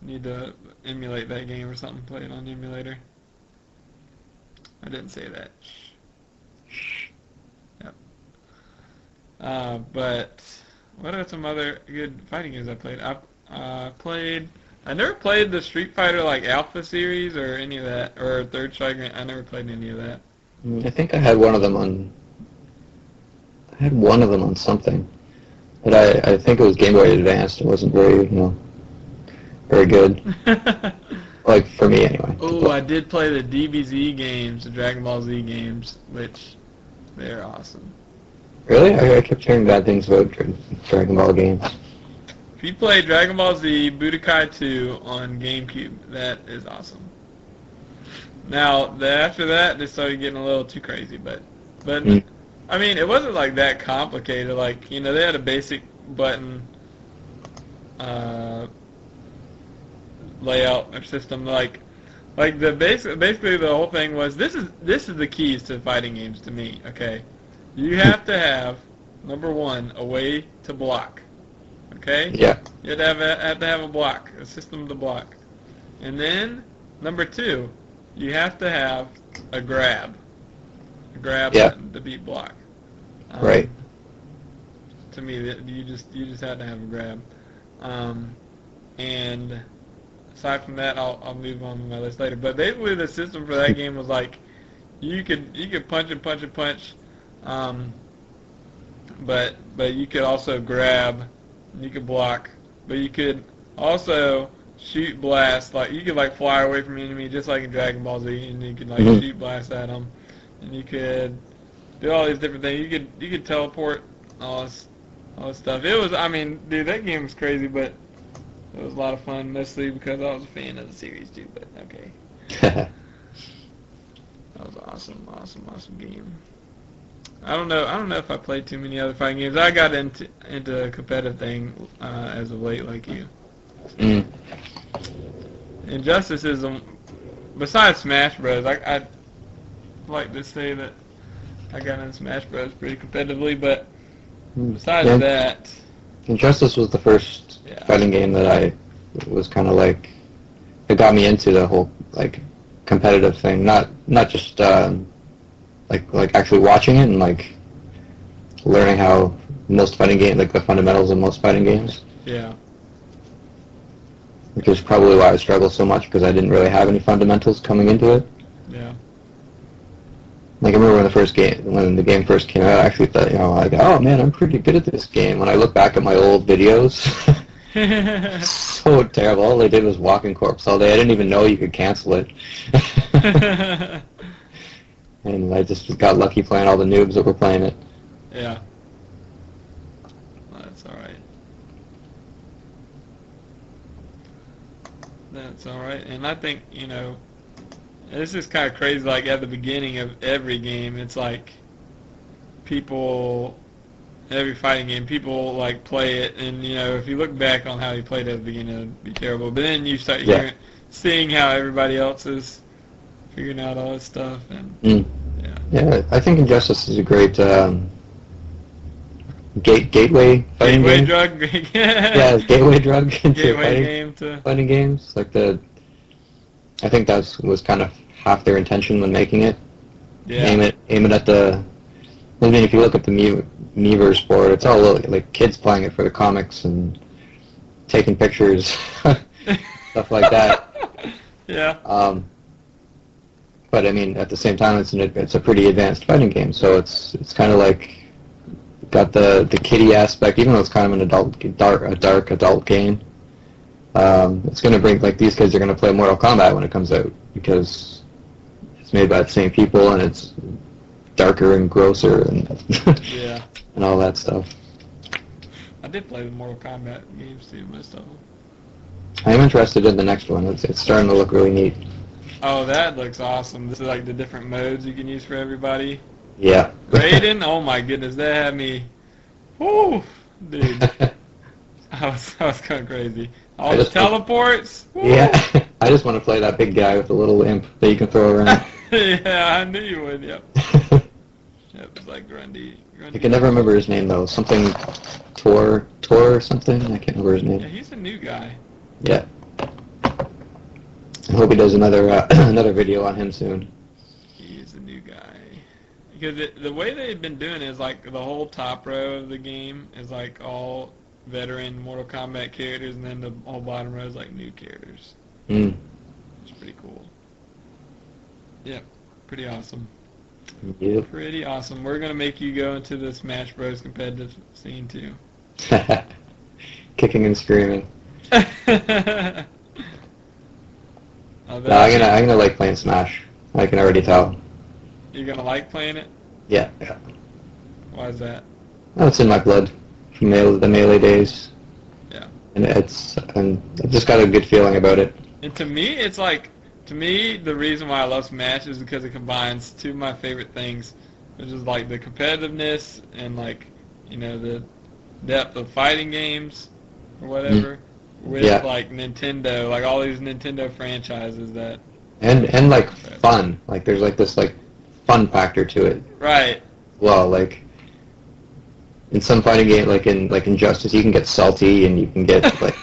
Need to emulate that game or something, play it on the emulator. I didn't say that. Yep. But what are some other good fighting games I played? I never played the Street Fighter like Alpha series or any of that, or Third Strike. I never played any of that. I think I had one of them on. I had one of them on something, but I think it was Game Boy Advance. It wasn't very very good. Like for me anyway. Oh, I did play the DBZ games, the Dragon Ball Z games, which they're awesome. Really? I kept hearing bad things about Dragon Ball games. If you play Dragon Ball Z Budokai 2 on GameCube, that is awesome. Now, after that, they started getting a little too crazy, but I mean, it wasn't like that complicated. Like, they had a basic button layout or system. Like, Like basically the whole thing was this is the keys to fighting games to me. Okay, you have to have number one a way to block. Okay, Yeah. you have to have a block, a system to block, and then number two, you have to have a grab, Yeah. to beat block. Right. To me, you just had to have a grab, and aside from that, I'll move on to my list later. But basically, the system for that game was like you could punch and punch and punch, but you could also grab, you could block, but you could also shoot blast. Like you could like fly away from the enemy just like in Dragon Ball Z, and you could like Mhm. shoot blast at them, and you could do all these different things. You could teleport all this stuff. It was, I mean, dude, that game was crazy, but it was a lot of fun, mostly because I was a fan of the series too. But okay, that was awesome game. I don't know if I played too many other fighting games. I got into a competitive thing as of late, like you. Mm. Injustice is besides Smash Bros. I'd like to say that I got into Smash Bros. Pretty competitively, but besides Yeah. that, Injustice was the first yeah, fighting game that I was kind of like, it got me into the whole like competitive thing. Not just like actually watching it and like learning how most fighting games, like the fundamentals of most fighting games, yeah, which is probably why I struggled so much because I didn't really have any fundamentals coming into it. yeah. Like I remember when the game first came out, I actually thought, like, oh man, I'm pretty good at this game. When I look back at my old videos, so terrible. All they did was walking corpse all day. I didn't even know you could cancel it. And I just got lucky playing all the noobs that were playing it. Yeah. That's alright. That's alright. And I think, this is kind of crazy, like at the beginning of every game, it's like every fighting game, people like play it, and if you look back on how you played at the beginning, it'd be terrible. But then you start seeing how everybody else is figuring out all this stuff, and yeah. Yeah, I think Injustice is a great gateway fighting Gateway game. drug. Yeah, it's gateway drug into Gateway game to. fighting games. Like I think that was kind of half their intention when making it. Yeah. Aim it at the. I mean, if you look at the Miiverse board, it's all like kids playing it for the comics and taking pictures, stuff like that. Yeah. But I mean, at the same time, it's a pretty advanced fighting game, so it's kind of like got the kiddie aspect, even though it's kind of an dark adult game. It's going to bring, like, these kids are going to play Mortal Kombat when it comes out because it's made by the same people and it's darker and grosser and Yeah. and all that stuff. I did play the Mortal Kombat games too, most of them. I'm interested in the next one. It's starting to look really neat. Oh, that looks awesome. This is like the different modes you can use for everybody. Yeah. Raiden, oh my goodness, that had me. Woo, dude. I was going crazy. All the teleports. Woo. Yeah. I just want to play that big guy with the little imp that you can throw around. Yeah, I knew you would. Yep. Yep, it's like Grundy. I can never remember his name though. Something Tor or something. I can't remember his name. Yeah, he's a new guy. Yeah. I hope he does another another video on him soon. He is a new guy. Because the way they've been doing it is like the whole top row of the game is like all veteran Mortal Kombat characters, and then the whole bottom row is like new characters. Mm. It's pretty cool. Yep, pretty awesome. Yep. Pretty awesome. We're gonna make you go into the Smash Bros. Competitive scene too. Kicking and screaming. Oh, No, I'm gonna like playing Smash. I can already tell. You're gonna like playing it? Yeah. Why is that? Oh, it's in my blood from the Melee days. Yeah. And I've just got a good feeling about it. And to me, it's like, the reason why I love Smash is because it combines two of my favorite things, which is like the competitiveness and like, the depth of fighting games or whatever, with like Nintendo, like all these Nintendo franchises that And like fun. Like there's like this like fun factor to it. Right. Well, like in some fighting game, like in Justice, you can get salty and you can get like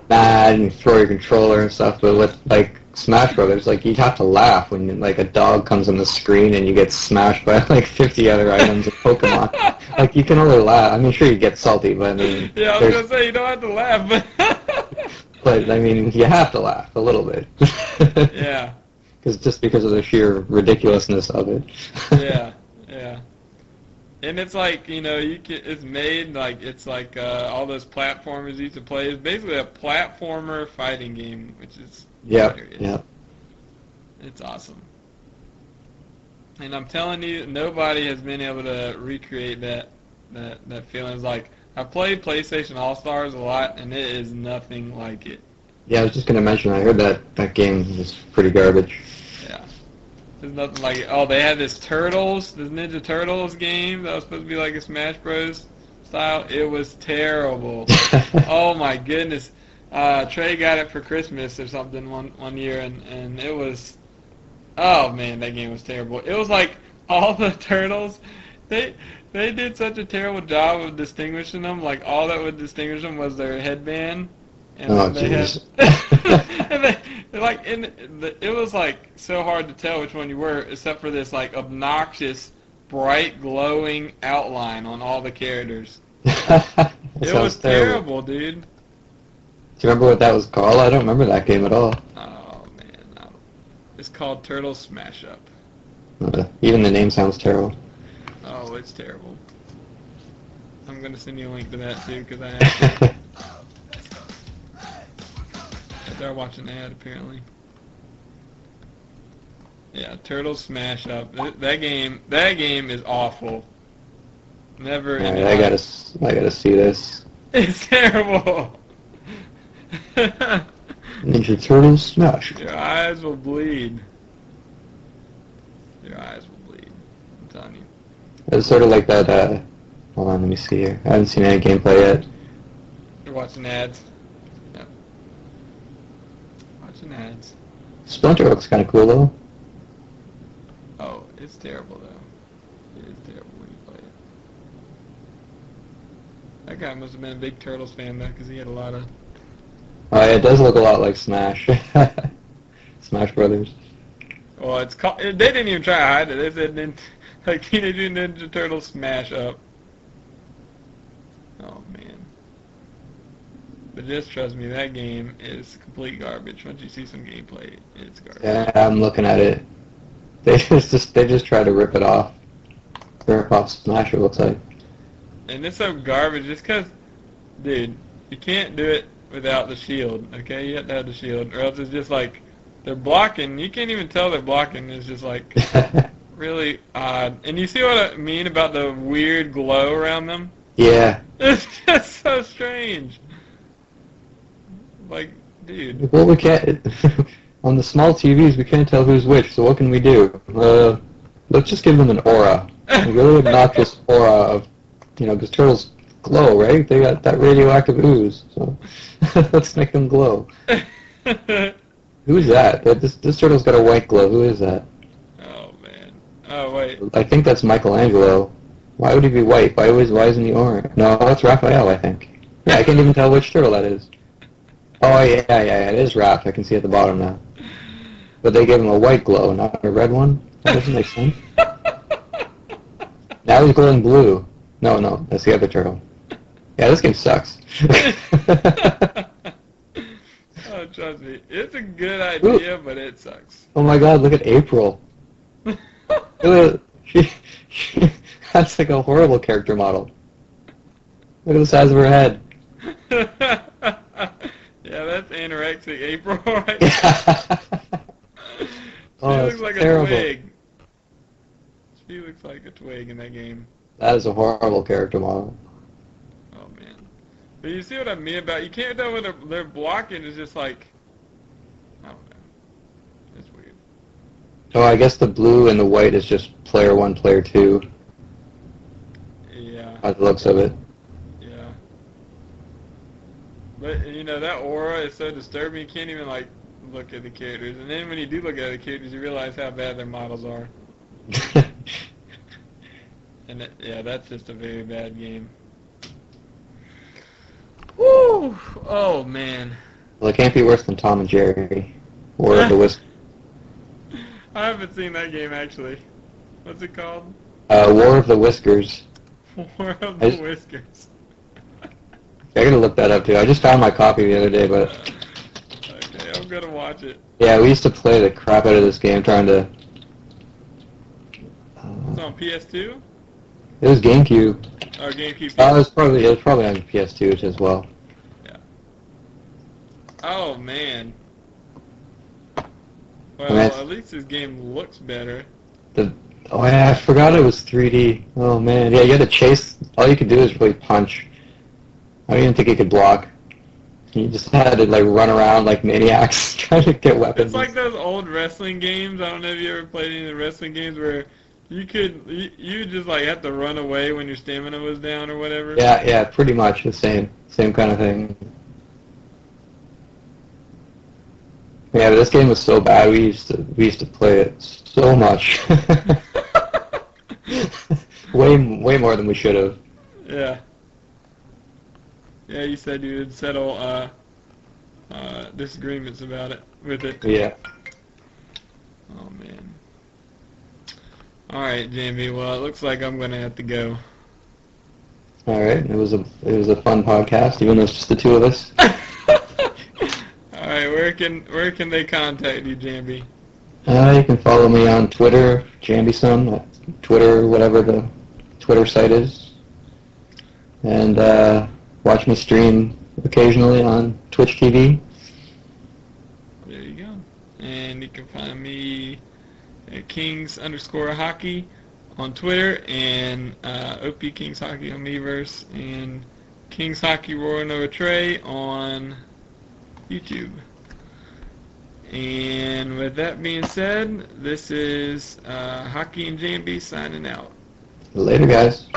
mad and throw your controller and stuff. But with like Smash Brothers, like you have to laugh when like a dog comes on the screen and you get smashed by like 50 other items of Pokemon. Like you can only laugh. I mean, sure you get salty, but I mean, yeah, I was gonna say you don't have to laugh, but I mean, you have to laugh a little bit. yeah. Because of the sheer ridiculousness of it. Yeah, yeah. And it's like, it's made like it's like all those platformers you used to play. It's basically a platformer fighting game, which is hilarious. Yeah. It's awesome. And I'm telling you, nobody has been able to recreate that feeling. It's like I've played PlayStation All Stars a lot, and it is nothing like it. Yeah, I was just gonna mention. I heard that game is pretty garbage. Yeah. There's nothing like it. Oh, they had this Ninja Turtles game that was supposed to be like a Smash Bros. Style. It was terrible. Oh my goodness. Trey got it for Christmas or something one year, and it was, oh man, that game was terrible. It was like all the turtles, they did such a terrible job of distinguishing them. Like all that would distinguish them was their headband. And jeez. It was like so hard to tell which one you were, except for this like obnoxious, bright, glowing outline on all the characters. It was terrible, dude. Do you remember what that was called? I don't remember that game at all. Oh man, no. It's called Turtle Smash Up. Even the name sounds terrible. Oh, it's terrible. I'm gonna send you a link to that too, because I have to. They're watching an ad apparently. Yeah, Turtle Smash Up. That game is awful. Never. Alright, I gotta see this. It's terrible. Ninja Turtles Smash. Your eyes will bleed. Your eyes will bleed. I'm telling you. It's sort of like that. Hold on, let me see here. I haven't seen any gameplay yet. You're watching ads. Yep. Watching ads. Splinter looks kind of cool though. Oh, it's terrible though. It is terrible when you play it. That guy must have been a big Turtles fan though, because he had a lot of. Oh, yeah, it does look a lot like Smash. Smash Brothers. Well, it's called. They didn't even try to hide it. They said like Teenage Mutant Ninja Turtles Smash Up. Oh man. But just trust me, that game is complete garbage. Once you see some gameplay, it's garbage. Yeah, I'm looking at it. They just try to rip it off. Rip off Smash, it looks like. And it's so garbage just because, dude, you can't do it without the shield, okay? You have to have the shield, or else it's just like, they're blocking. You can't even tell they're blocking. It's just like, really odd. And you see what I mean about the weird glow around them? Yeah. It's just so strange. Like, dude. Well, we can't. On the small TVs, we can't tell who's which, so what can we do? Let's just give them an aura. A really obnoxious aura of, because turtles glow, right? They got that radioactive ooze, so let's make them glow. Who's that? This turtle's got a white glow. Who is that? Oh, man. Oh, wait. I think that's Michelangelo. Why would he be white? Why isn't he orange? No, that's Raphael, I think. Yeah, I can't even tell which turtle that is. Oh, yeah, it is Raph. I can see at the bottom now. But they gave him a white glow, not a red one? That doesn't make sense. Now he's glowing blue. No, that's the other turtle. Yeah, this game sucks. Oh, trust me. It's a good idea, but it sucks. Oh my god, look at April. That's like a horrible character model. Look at the size of her head. Yeah, that's anorexic April right Yeah. She looks like terrible. a twig. She looks like a twig in that game. That is a horrible character model. Oh, man. But you see what I mean about, you can't tell whether they're blocking is just like, I don't know. It's weird. Oh, I guess the blue and the white is just player 1, player 2. Yeah. By the looks of it. Yeah. But, that aura is so disturbing, you can't even, like, look at the characters, and then when you do look at the characters, you realize how bad their models are. And yeah, that's just a very bad game. Woo! Oh man. Well, it can't be worse than Tom and Jerry or the Whiskers. I haven't seen that game actually. What's it called? War of the Whiskers. War of the Whiskers. I gotta look that up too. I just found my copy the other day, but Okay, I'm gonna watch it. yeah, we used to play the crap out of this game trying to. It's on PS2. It was GameCube. Oh, GameCube. It was probably on PS2 as well. Yeah. Oh man. Well, I mean, at least this game looks better. Oh yeah, I forgot it was 3D. Oh man, yeah, you had to chase. All you could do is really punch. I don't even think you could block. You just had to like run around like maniacs trying to get weapons. It's like those old wrestling games. I don't know if you ever played any of the wrestling games where you just like have to run away when your stamina was down or whatever. Yeah, pretty much the same kind of thing. Yeah, but this game was so bad. We used to play it so much. way more than we should have. Yeah. Yeah, you said you would settle disagreements about it with it. Yeah. Oh man. All right, Jamie. Well, it looks like I'm gonna have to go. All right. It was a fun podcast, even though it's just the two of us. All right. Where can they contact you, Jamie? You can follow me on Twitter, JambiSum, Twitter, whatever the Twitter site is, and watch me stream occasionally on Twitch TV. There you go. And you can find me at Kings_Hockey on Twitter, and OP Kings Hockey on Miiverse, and Kings Hockey Roaring Over Trey on YouTube. And with that being said, this is Hockey and Jambi signing out. Later, guys.